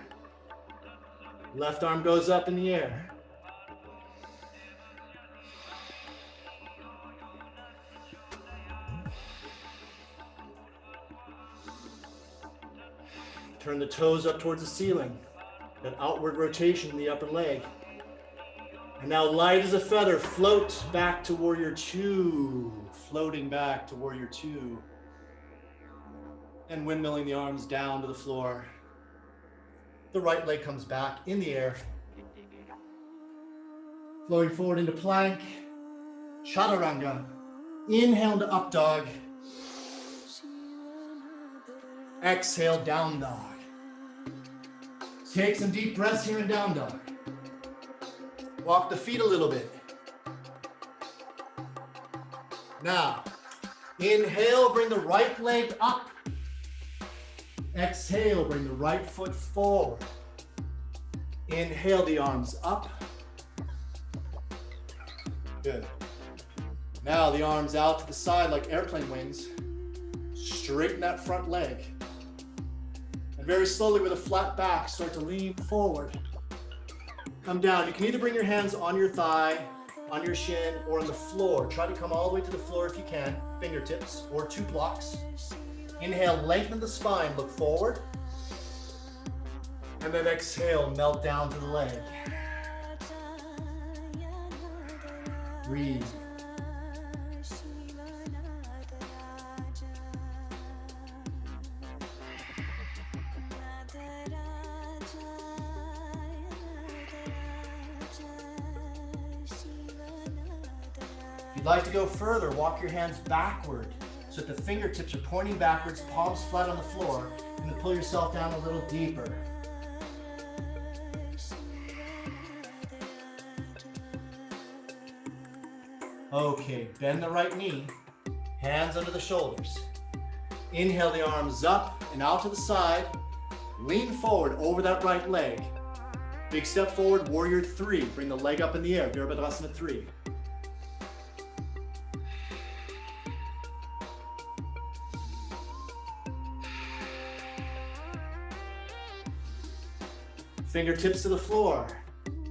Left arm goes up in the air. Turn the toes up towards the ceiling. That outward rotation in the upper leg. And now light as a feather, float back to warrior two. Floating back to warrior two. And windmilling the arms down to the floor. The right leg comes back in the air. Flowing forward into plank. Chaturanga. Inhale to up dog. Exhale, down dog. Take some deep breaths here in down dog. Walk the feet a little bit. Now, inhale, bring the right leg up. Exhale, bring the right foot forward. Inhale, the arms up. Good. Now the arms out to the side like airplane wings. Straighten that front leg. And very slowly with a flat back, start to lean forward. Come down. You can either bring your hands on your thigh, on your shin, or on the floor. Try to come all the way to the floor if you can. Fingertips or two blocks. Inhale, lengthen the spine, look forward. And then exhale, melt down to the leg. Breathe. If you'd like to go further, walk your hands backward so that the fingertips are pointing backwards, palms flat on the floor, and then pull yourself down a little deeper. Okay, bend the right knee, hands under the shoulders. Inhale the arms up and out to the side. Lean forward over that right leg. Big step forward, warrior three. Bring the leg up in the air, Virabhadrasana 3. Fingertips to the floor.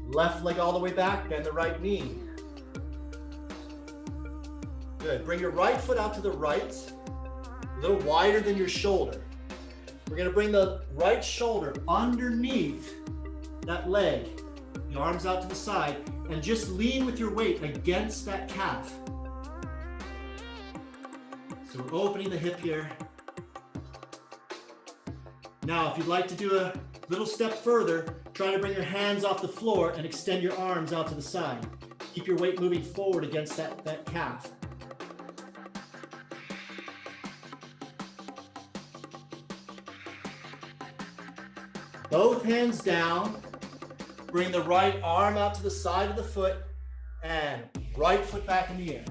Left leg all the way back, bend the right knee. Good. Bring your right foot out to the right, a little wider than your shoulder. We're going to bring the right shoulder underneath that leg, the arms out to the side, and just lean with your weight against that calf. So we're opening the hip here. Now, if you'd like to do a little step further, try to bring your hands off the floor and extend your arms out to the side. Keep your weight moving forward against that calf. Both hands down. Bring the right arm out to the side of the foot and right foot back in the air.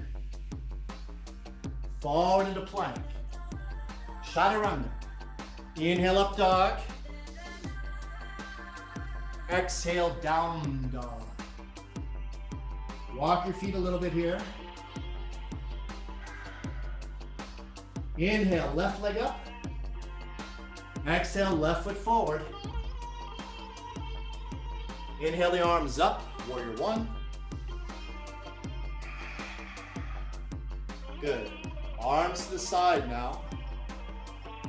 Forward into plank. Chaturanga. Inhale, up dog. Exhale, down dog. Walk your feet a little bit here. Inhale, left leg up. Exhale, left foot forward. Inhale the arms up, warrior one. Good. Arms to the side now.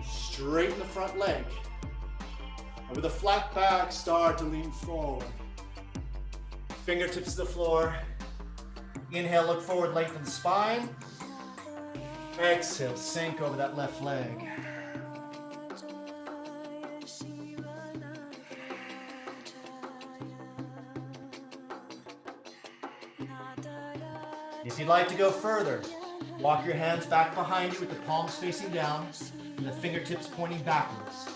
Straighten the front leg. And with a flat back, start to lean forward. Fingertips to the floor. Inhale, look forward, lengthen the spine. Exhale, sink over that left leg. If you'd like to go further, walk your hands back behind you with the palms facing down and the fingertips pointing backwards.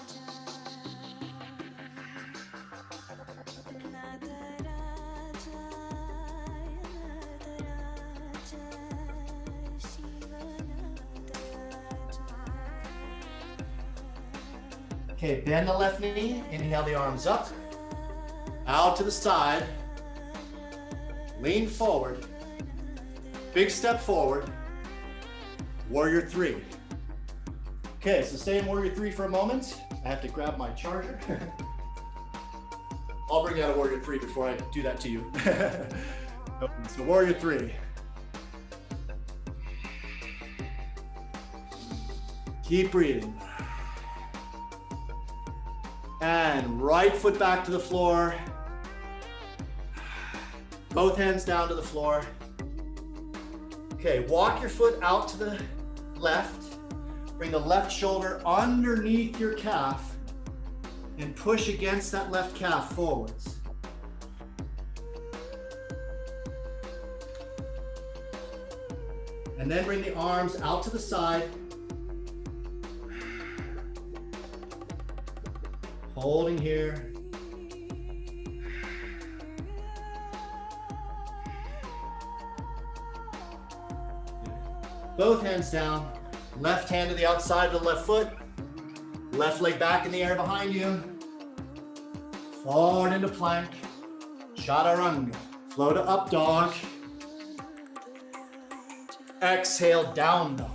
Okay, bend the left knee, inhale the arms up, out to the side. Lean forward. Big step forward. Warrior 3. Okay, so stay in Warrior 3 for a moment. I have to grab my charger. I'll bring out a Warrior 3 before I do that to you. So Warrior 3. Keep breathing. And right foot back to the floor. Both hands down to the floor. Okay, walk your foot out to the left. Bring the left shoulder underneath your calf and push against that left calf forwards. And then bring the arms out to the side. Holding here. Both hands down. Left hand to the outside of the left foot. Left leg back in the air behind you. Forward into plank. Chaturanga. Flow to up dog. Exhale, down dog.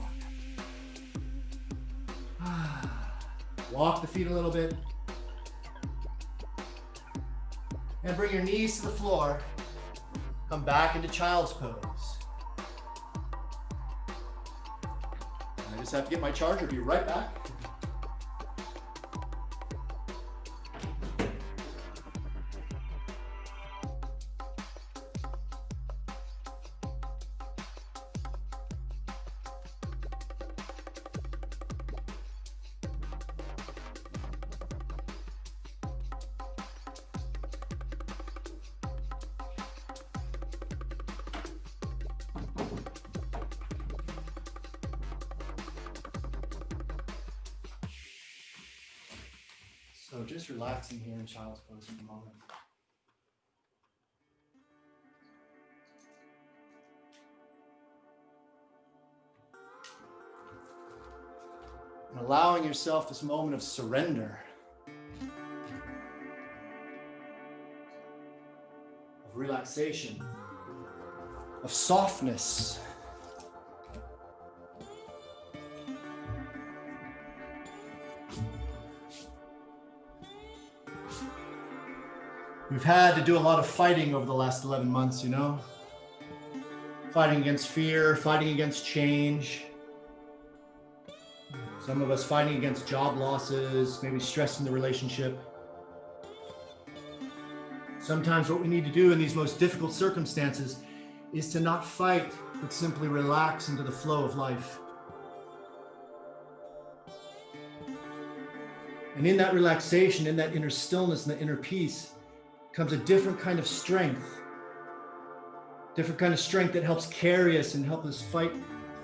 Walk the feet a little bit. And bring your knees to the floor. Come back into child's pose. I just have to get my charger. Be right back. So just relaxing here in child's pose for a moment. And allowing yourself this moment of surrender, of relaxation, of softness. We've had to do a lot of fighting over the last 11 months, you know? Fighting against fear, fighting against change. Some of us fighting against job losses, maybe stress in the relationship. Sometimes what we need to do in these most difficult circumstances is to not fight, but simply relax into the flow of life. And in that relaxation, in that inner stillness and the inner peace, comes a different kind of strength. Different kind of strength that helps carry us and help us fight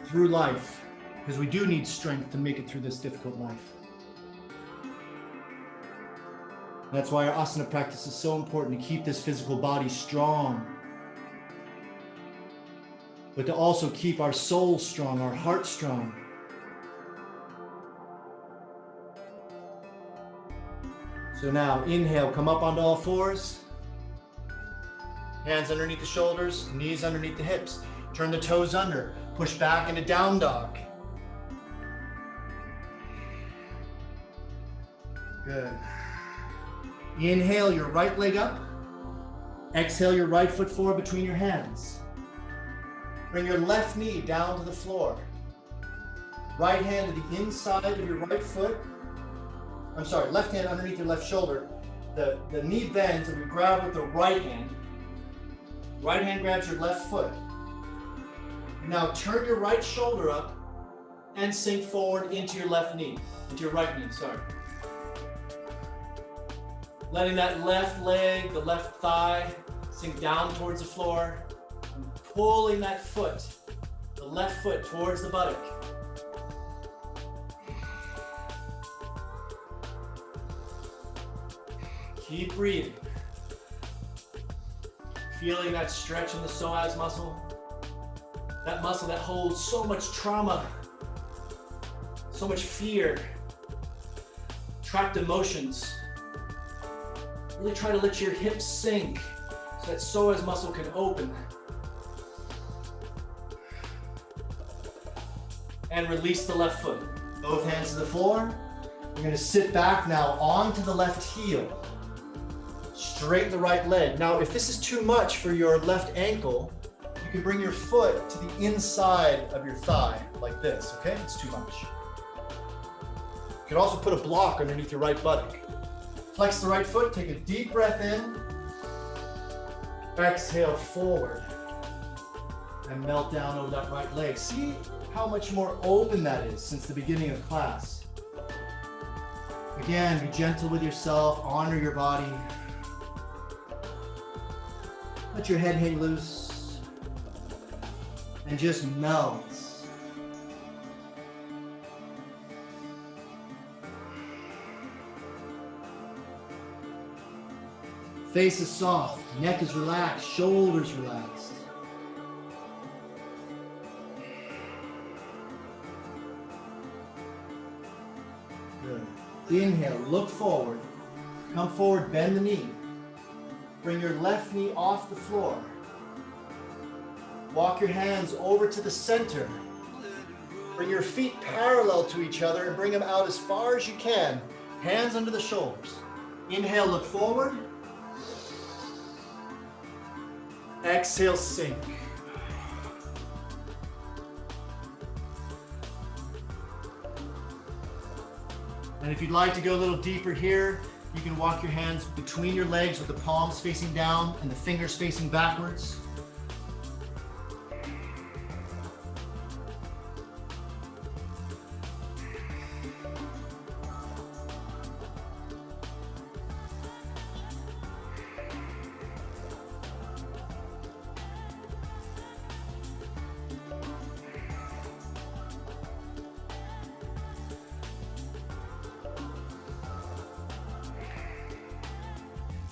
through life. Because we do need strength to make it through this difficult life. That's why our asana practice is so important, to keep this physical body strong. But to also keep our soul strong, our heart strong. So now, inhale, come up onto all fours. Hands underneath the shoulders, knees underneath the hips. Turn the toes under, push back into down dog. Good. Inhale your right leg up. Exhale your right foot forward between your hands. Bring your left knee down to the floor. Right hand to the inside of your right foot. Left hand underneath your left shoulder. The knee bends and we grab with the right hand. Right hand grabs your left foot. Now turn your right shoulder up and sink forward into your left knee, into your right knee, sorry. Letting that left leg, the left thigh, sink down towards the floor. And pulling that foot, the left foot towards the buttock. Keep breathing. Feeling that stretch in the psoas muscle. That muscle that holds so much trauma, so much fear, trapped emotions. Really try to let your hips sink so that psoas muscle can open. and release the left foot. Both hands to the floor. You're gonna sit back now onto the left heel. Straighten the right leg. Now, if this is too much for your left ankle, you can bring your foot to the inside of your thigh, like this, okay? It's too much. You can also put a block underneath your right buttock. Flex the right foot, take a deep breath in. Exhale forward. And melt down over that right leg. See how much more open that is since the beginning of class. Again, be gentle with yourself, honor your body. Let your head hang loose. And just melt. Face is soft, neck is relaxed, shoulders relaxed. Good. Inhale, look forward. Come forward, bend the knee. Bring your left knee off the floor. Walk your hands over to the center. Bring your feet parallel to each other and bring them out as far as you can. Hands under the shoulders. Inhale, look forward. Exhale, sink. And if you'd like to go a little deeper here, you can walk your hands between your legs with the palms facing down and the fingers facing backwards.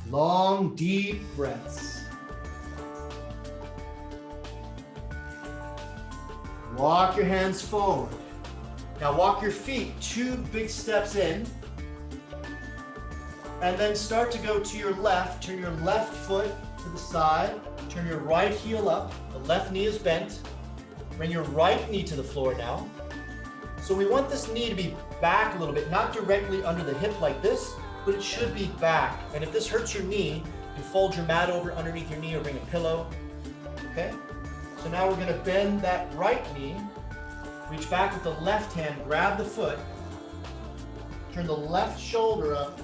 Long, deep breaths. Walk your hands forward. Now walk your feet 2 big steps in. And then start to go to your left. Turn your left foot to the side. Turn your right heel up. The left knee is bent. Bring your right knee to the floor now. So we want this knee to be back a little bit, not directly under the hip like this, but it should be back. And if this hurts your knee, you fold your mat over underneath your knee or bring a pillow, okay? So now we're gonna bend that right knee, reach back with the left hand, grab the foot, turn the left shoulder up,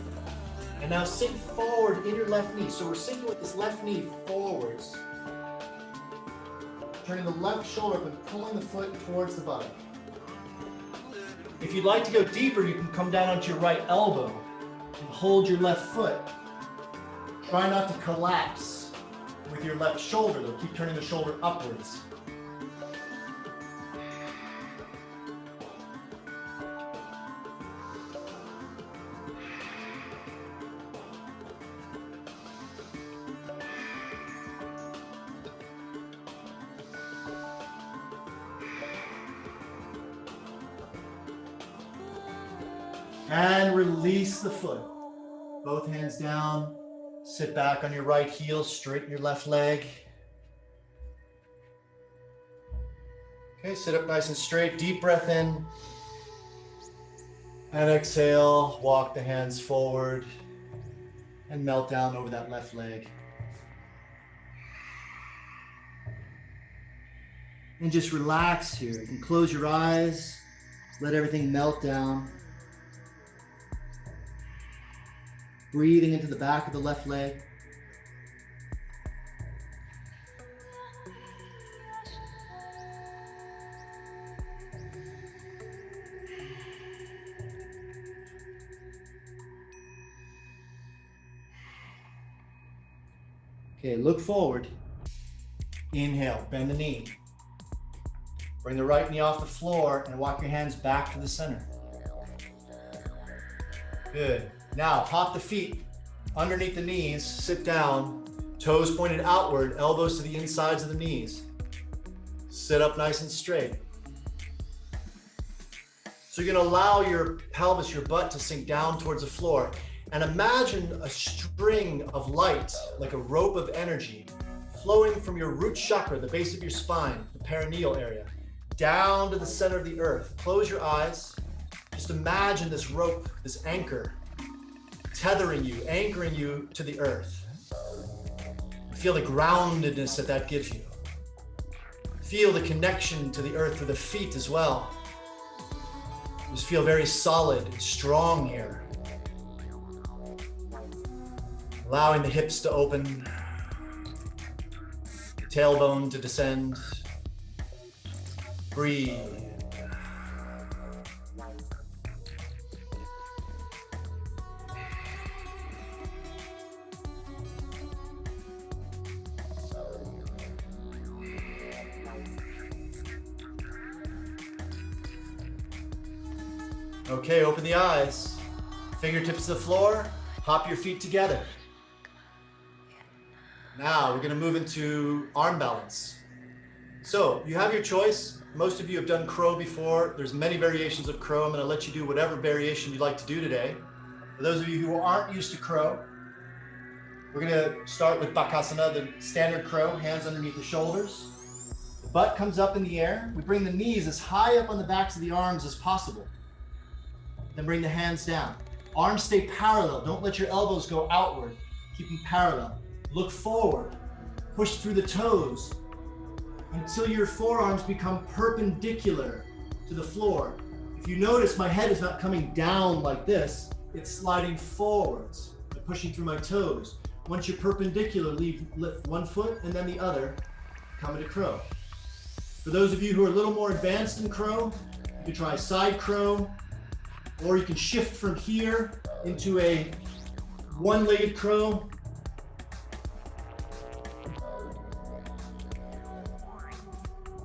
and now sink forward in your left knee. So we're sinking with this left knee forwards, turning the left shoulder up and pulling the foot towards the bottom. If you'd like to go deeper, you can come down onto your right elbow and hold your left foot. Try not to collapse with your left shoulder, though. Keep turning the shoulder upwards. And release the foot. Both hands down. Sit back on your right heel, straighten your left leg. Okay, sit up nice and straight. Deep breath in. And exhale, walk the hands forward and melt down over that left leg. And just relax here. You can close your eyes, let everything melt down. Breathing into the back of the left leg. Okay, look forward. Inhale, bend the knee. Bring the right knee off the floor and walk your hands back to the center. Good. Now, hop the feet underneath the knees, sit down, toes pointed outward, elbows to the insides of the knees. Sit up nice and straight. So you're gonna allow your pelvis, your butt to sink down towards the floor. And imagine a string of light, like a rope of energy, flowing from your root chakra, the base of your spine, the perineal area, down to the center of the earth. Close your eyes. Just imagine this rope, this anchor, tethering you, anchoring you to the earth. Feel the groundedness that gives you. Feel the connection to the earth through the feet as well. Just feel very solid and strong here. Allowing the hips to open, the tailbone to descend. Breathe. Okay, open the eyes. Fingertips to the floor. Hop your feet together. Now we're going to move into arm balance. So you have your choice. Most of you have done crow before. There's many variations of crow. I'm going to let you do whatever variation you'd like to do today. For those of you who aren't used to crow, we're going to start with Bakasana, the standard crow, hands underneath the shoulders. The butt comes up in the air. We bring the knees as high up on the backs of the arms as possible. Then bring the hands down. Arms stay parallel. Don't let your elbows go outward. Keep them parallel. Look forward. Push through the toes until your forearms become perpendicular to the floor. If you notice, my head is not coming down like this. It's sliding forwards. I'm pushing through my toes. Once you're perpendicular, lift one foot and then the other. Come into crow. For those of you who are a little more advanced in crow, you can try side crow, or you can shift from here into a one-legged crow.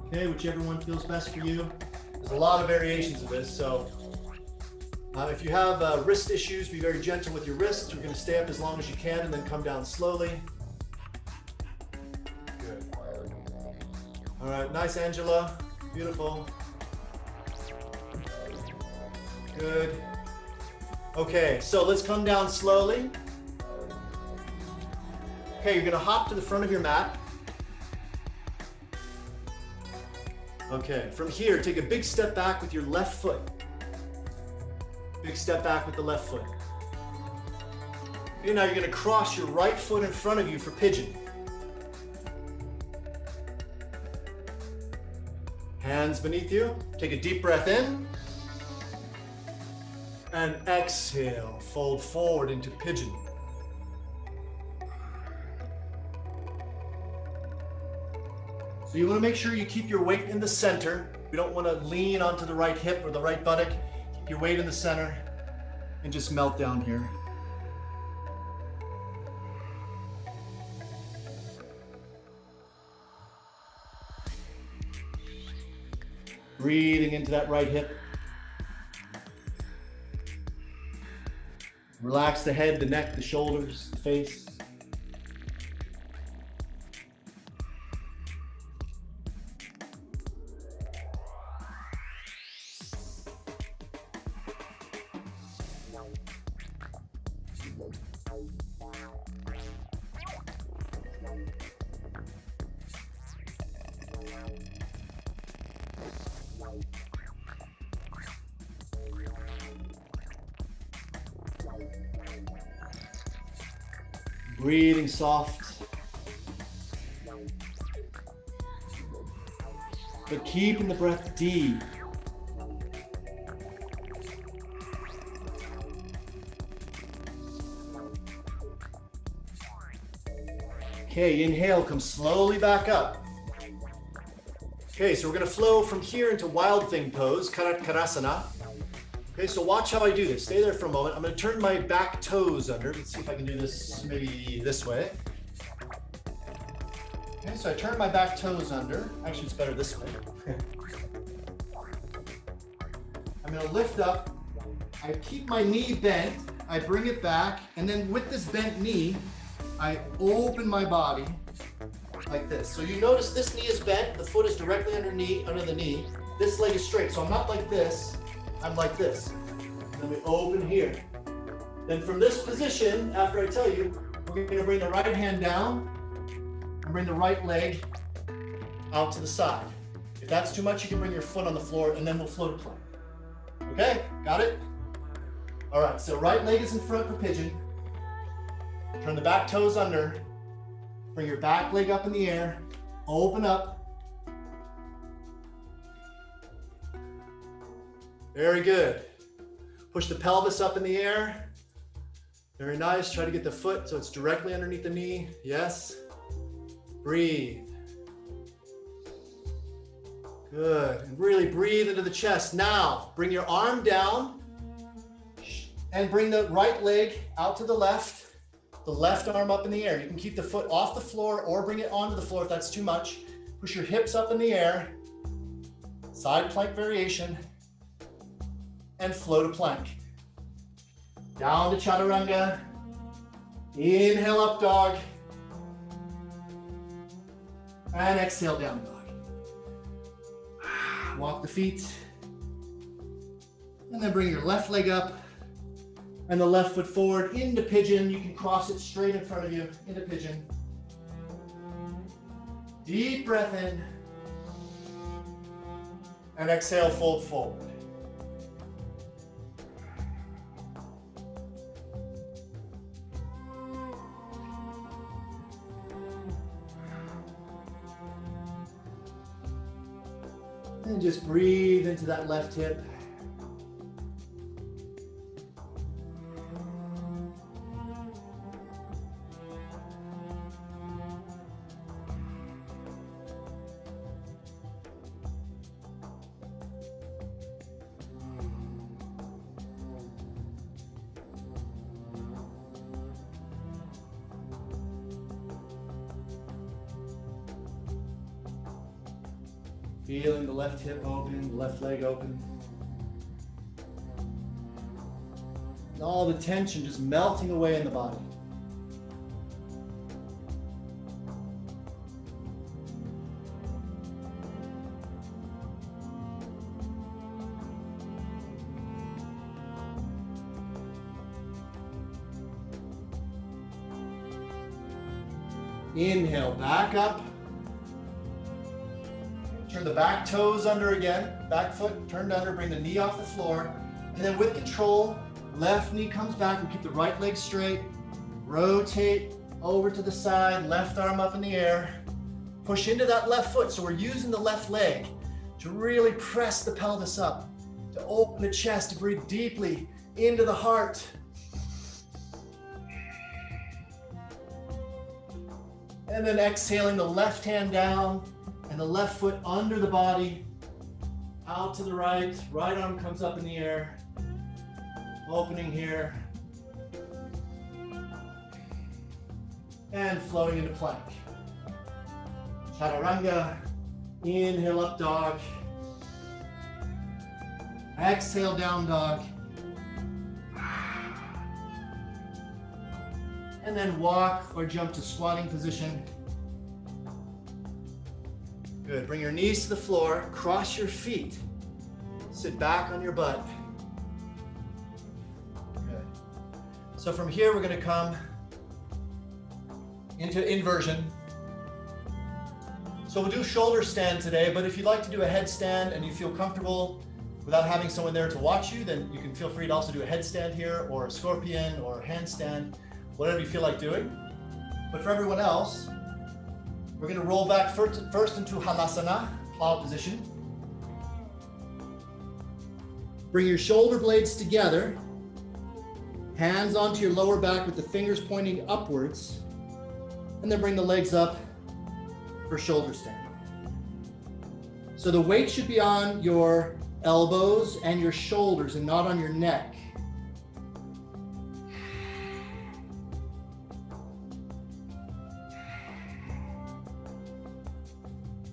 Okay, whichever one feels best for you. There's a lot of variations of this, so if you have wrist issues, be very gentle with your wrists. We're going to stay up as long as you can and then come down slowly. Good. All right, nice, Angela. Beautiful. Good. Okay, so let's come down slowly. Okay, you're going to hop to the front of your mat. Okay, from here, take a big step back with your left foot. Big step back with the left foot. Okay, now you're going to cross your right foot in front of you for pigeon. Hands beneath you. Take a deep breath in. And exhale, fold forward into pigeon. So you want to make sure you keep your weight in the center. We don't want to lean onto the right hip or the right buttock. Keep your weight in the center and just melt down here. Breathing into that right hip. Relax the head, the neck, the shoulders, the face. Breathing soft, but keeping the breath deep. Okay, inhale, come slowly back up. Okay, so we're going to flow from here into wild thing pose, Karasana. Okay, so watch how I do this. Stay there for a moment. I'm going to turn my back toes under. Let's see if I can do this maybe this way. Okay, so I turn my back toes under. Actually, it's better this way. I'm going to lift up. I keep my knee bent. I bring it back. And then with this bent knee, I open my body like this. So you notice this knee is bent. The foot is directly under the knee. This leg is straight. So I'm not like this. I'm like this. Then we open here. Then from this position, after I tell you, we're going to bring the right hand down and bring the right leg out to the side. If that's too much, you can bring your foot on the floor and then we'll float a plank. Okay, got it? All right, so right leg is in front for pigeon. Turn the back toes under. Bring your back leg up in the air. Open up. Very good. Push the pelvis up in the air. Very nice. Try to get the foot so it's directly underneath the knee. Yes. Breathe. Good. And really breathe into the chest. Now, bring your arm down and bring the right leg out to the left arm up in the air. You can keep the foot off the floor or bring it onto the floor if that's too much. Push your hips up in the air. Side plank variation. And float a plank. Down to chaturanga. Inhale, up dog. And exhale, down dog. Walk the feet. And then bring your left leg up and the left foot forward into pigeon. You can cross it straight in front of you into pigeon. Deep breath in. And exhale, fold forward. And just breathe into that left hip. Feeling the left hip open, left leg open. And all the tension just melting away in the body. Inhale, back up. Turn the back toes under again, back foot turned under, bring the knee off the floor, and then with control, left knee comes back, we keep the right leg straight, rotate over to the side, left arm up in the air, push into that left foot, so we're using the left leg to really press the pelvis up, to open the chest, to breathe deeply into the heart. And then exhaling the left hand down, and the left foot under the body, out to the right, right arm comes up in the air, opening here, and floating into plank. Chaturanga, inhale, up dog, exhale, down dog, and then walk or jump to squatting position. Good, bring your knees to the floor, cross your feet, sit back on your butt. Good. So from here, we're gonna come into inversion. So we'll do shoulder stand today, but if you'd like to do a headstand and you feel comfortable without having someone there to watch you, then you can feel free to also do a headstand here, or a scorpion, or a handstand, whatever you feel like doing. But for everyone else, we're going to roll back first into Halasana, plow position. Bring your shoulder blades together, hands onto your lower back with the fingers pointing upwards, and then bring the legs up for shoulder stand. So the weight should be on your elbows and your shoulders and not on your neck.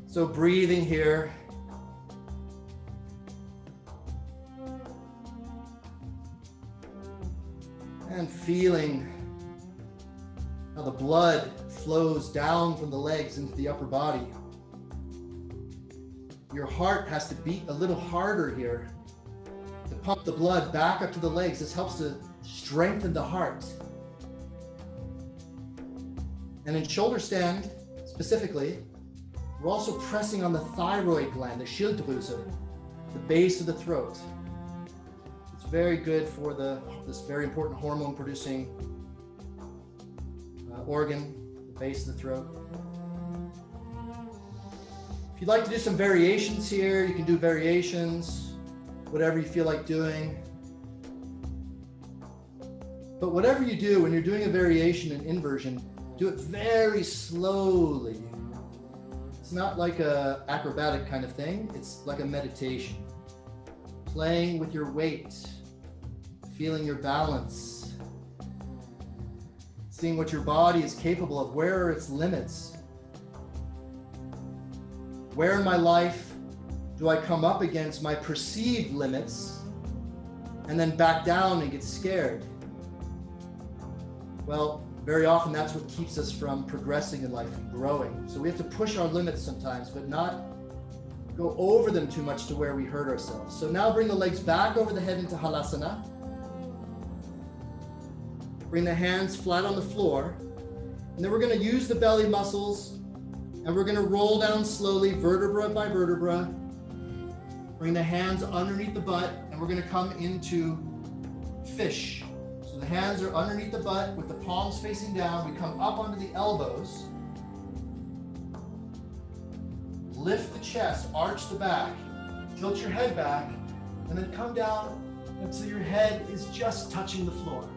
So breathing here. And feeling how the blood flows down from the legs into the upper body. Your heart has to beat a little harder here to pump the blood back up to the legs. This helps to strengthen the heart. And in shoulder stand, specifically, We're also pressing on the thyroid gland, the Schilddrüse, the base of the throat. It's very good for this very important hormone producing organ, the base of the throat. If you'd like to do some variations here, you can do variations, whatever you feel like doing. But whatever you do, when you're doing a variation and inversion, do it very slowly. It's not like a acrobatic kind of thing. It's like a meditation. Playing with your weight, feeling your balance, seeing what your body is capable of, where are its limits. Where in my life do I come up against my perceived limits and then back down and get scared? Well, very often that's what keeps us from progressing in life and growing. So we have to push our limits sometimes, but not go over them too much to where we hurt ourselves. So now bring the legs back over the head into Halasana. Bring the hands flat on the floor. And then we're going to use the belly muscles and we're going to roll down slowly, vertebra by vertebra. Bring the hands underneath the butt and we're going to come into fish. So the hands are underneath the butt with the palms facing down. We come up onto the elbows. Lift the chest, arch the back, tilt your head back, and then come down until your head is just touching the floor.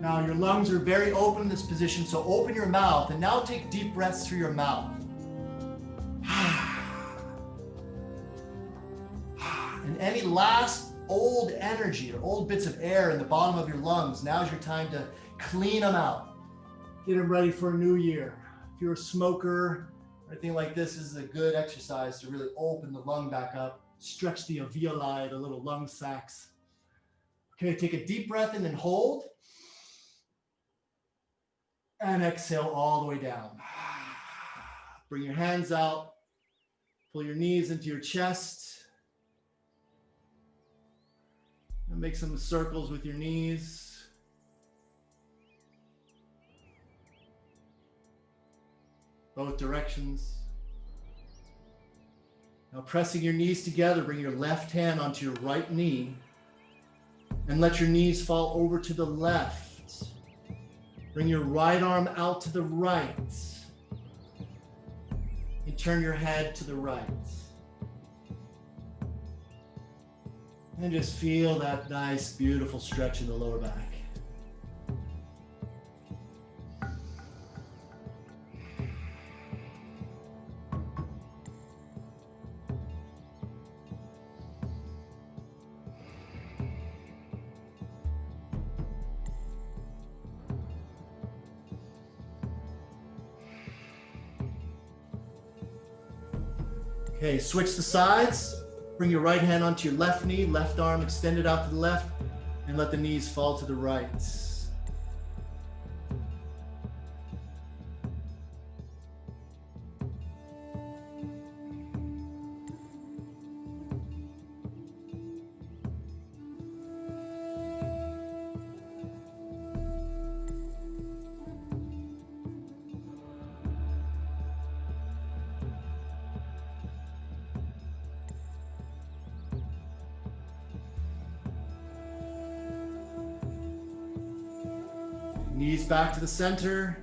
Now your lungs are very open in this position, so open your mouth and now take deep breaths through your mouth. And any last old energy or old bits of air in the bottom of your lungs, now's your time to clean them out. Get them ready for a new year. If you're a smoker or anything like this, is a good exercise to really open the lung back up, stretch the alveoli, the little lung sacs. Okay, take a deep breath in and hold. And exhale all the way down. Bring your hands out. Pull your knees into your chest. And make some circles with your knees. Both directions. Now pressing your knees together, bring your left hand onto your right knee and let your knees fall over to the left. Bring your right arm out to the right and turn your head to the right. And just feel that nice, beautiful stretch in the lower back. Okay, switch the sides. Bring your right hand onto your left knee, left arm extended out to the left, and let the knees fall to the right. Knees back to the center.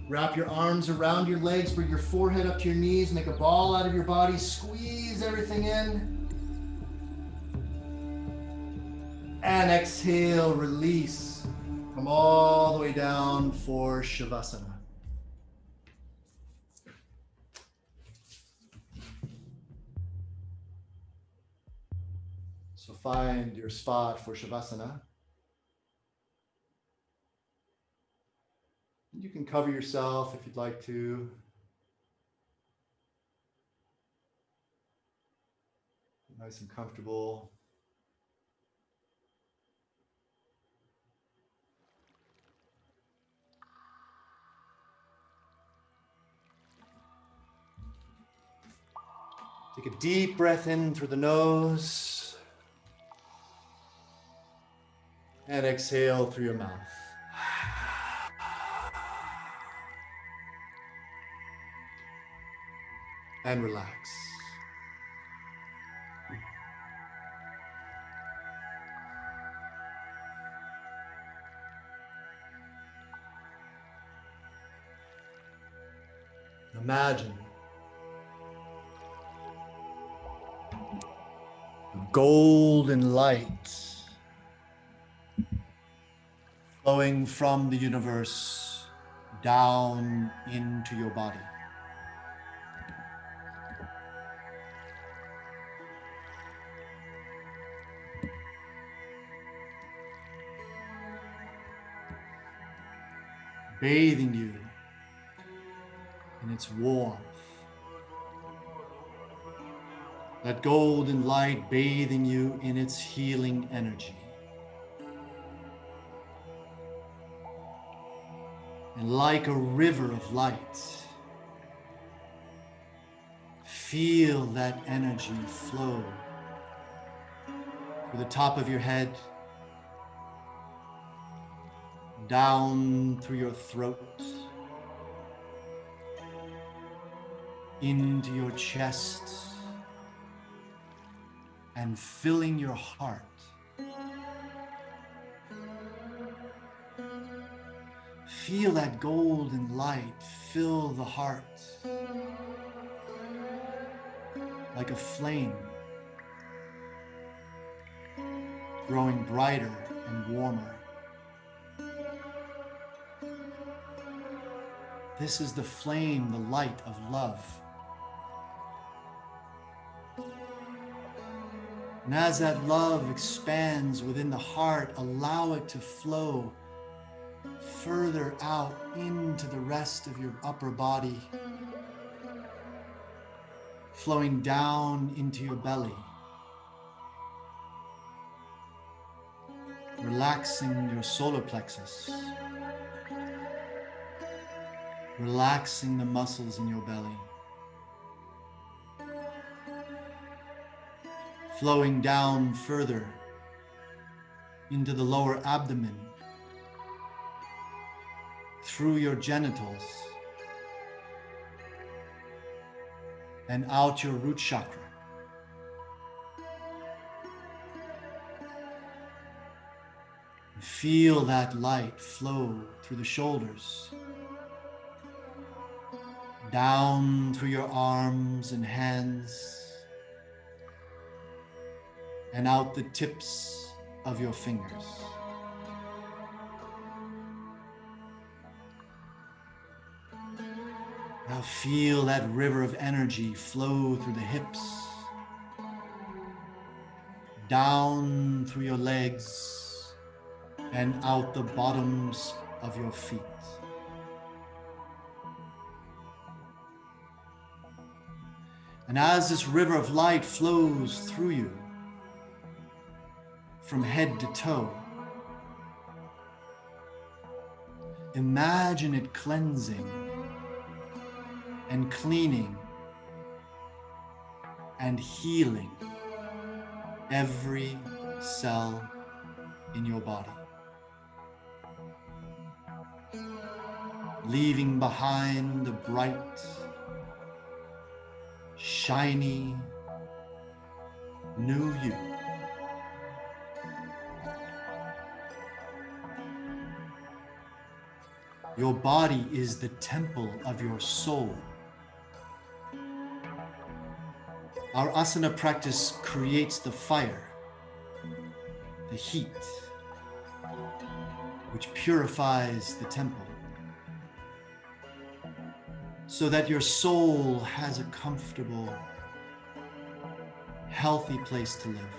Wrap your arms around your legs, bring your forehead up to your knees, make a ball out of your body, squeeze everything in. And exhale, release. Come all the way down for Shavasana. So find your spot for Shavasana. You can cover yourself if you'd like to. Nice and comfortable. Take a deep breath in through the nose. And exhale through your mouth. and relax. Imagine golden light flowing from the universe down into your body. Bathing you in its warmth. That golden light bathing you in its healing energy. And like a river of light, feel that energy flow through the top of your head, down through your throat, into your chest, and filling your heart. Feel that golden light fill the heart like a flame, growing brighter and warmer. This is the flame, the light of love. And as that love expands within the heart, allow it to flow further out into the rest of your upper body, flowing down into your belly, relaxing your solar plexus, relaxing the muscles in your belly, flowing down further into the lower abdomen, through your genitals, and out your root chakra. Feel that light flow through the shoulders, down through your arms and hands, and out the tips of your fingers. Now feel that river of energy flow through the hips, down through your legs, and out the bottoms of your feet. And as this river of light flows through you, from head to toe, imagine it cleansing and cleaning and healing every cell in your body, leaving behind a bright, shiny, new you. Your body is the temple of your soul. Our asana practice creates the fire, the heat, which purifies the temple, so that your soul has a comfortable, healthy place to live.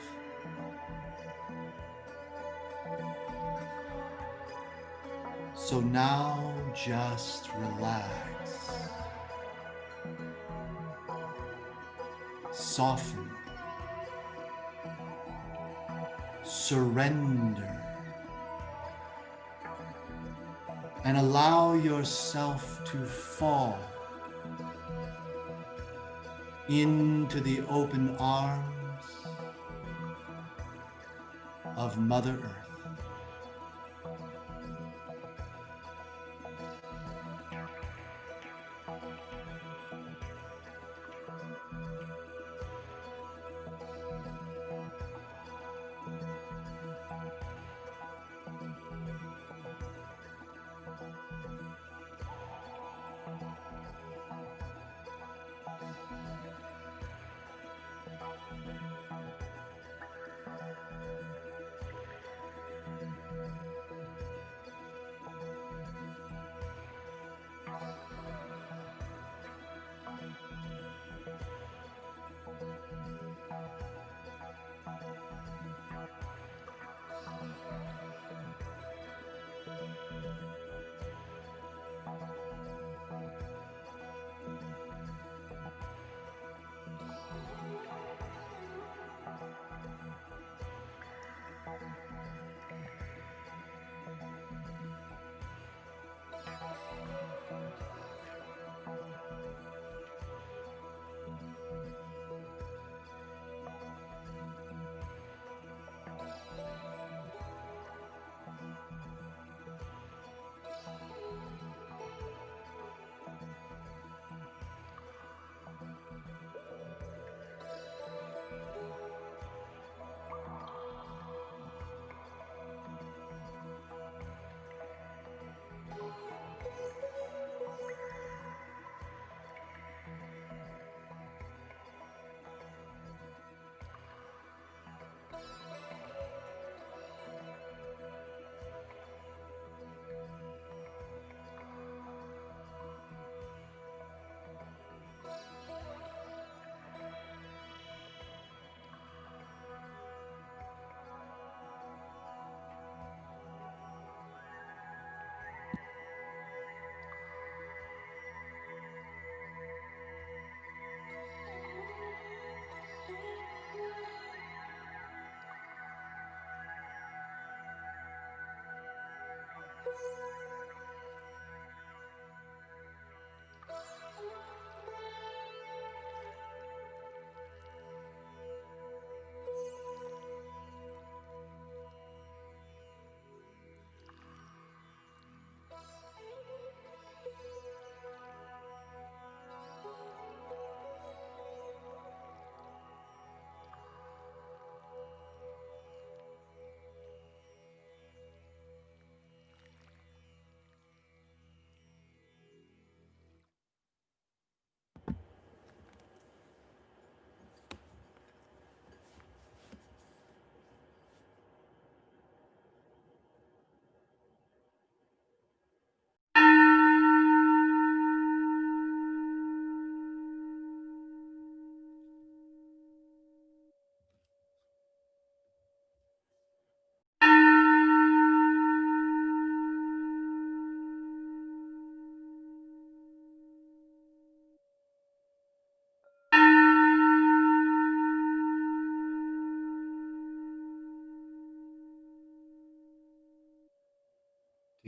So now just relax, soften, surrender, and allow yourself to fall into the open arms of Mother Earth.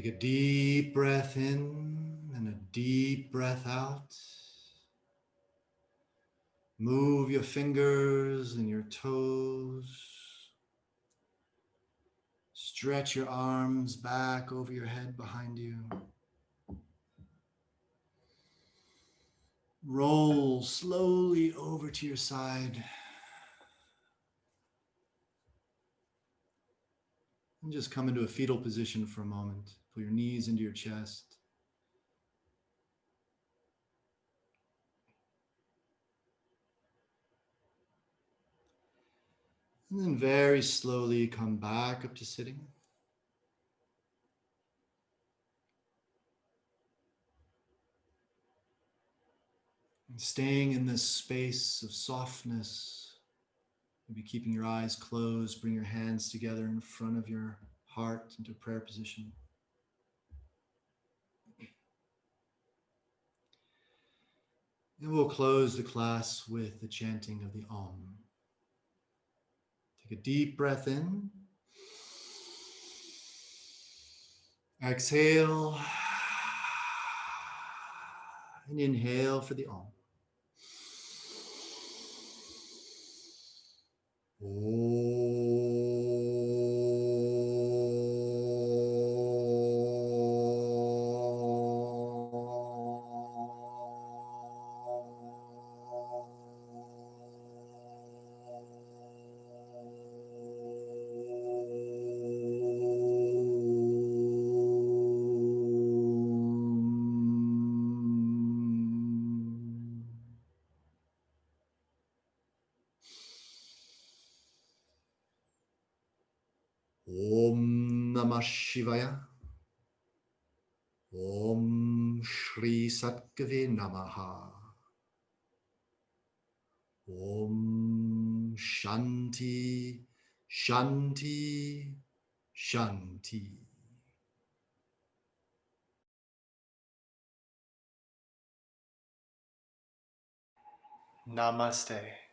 Take a deep breath in and a deep breath out. Move your fingers and your toes. Stretch your arms back over your head behind you. Roll slowly over to your side. And just come into a fetal position for a moment. Pull your knees into your chest. And then very slowly come back up to sitting. And staying in this space of softness, maybe keeping your eyes closed, bring your hands together in front of your heart into prayer position. And we'll close the class with the chanting of the Om. Take a deep breath in. Exhale. And inhale for the Om. Om Namah Shivaya. Om Shri Satgave Namaha. Om Shanti, Shanti, Shanti. Namaste.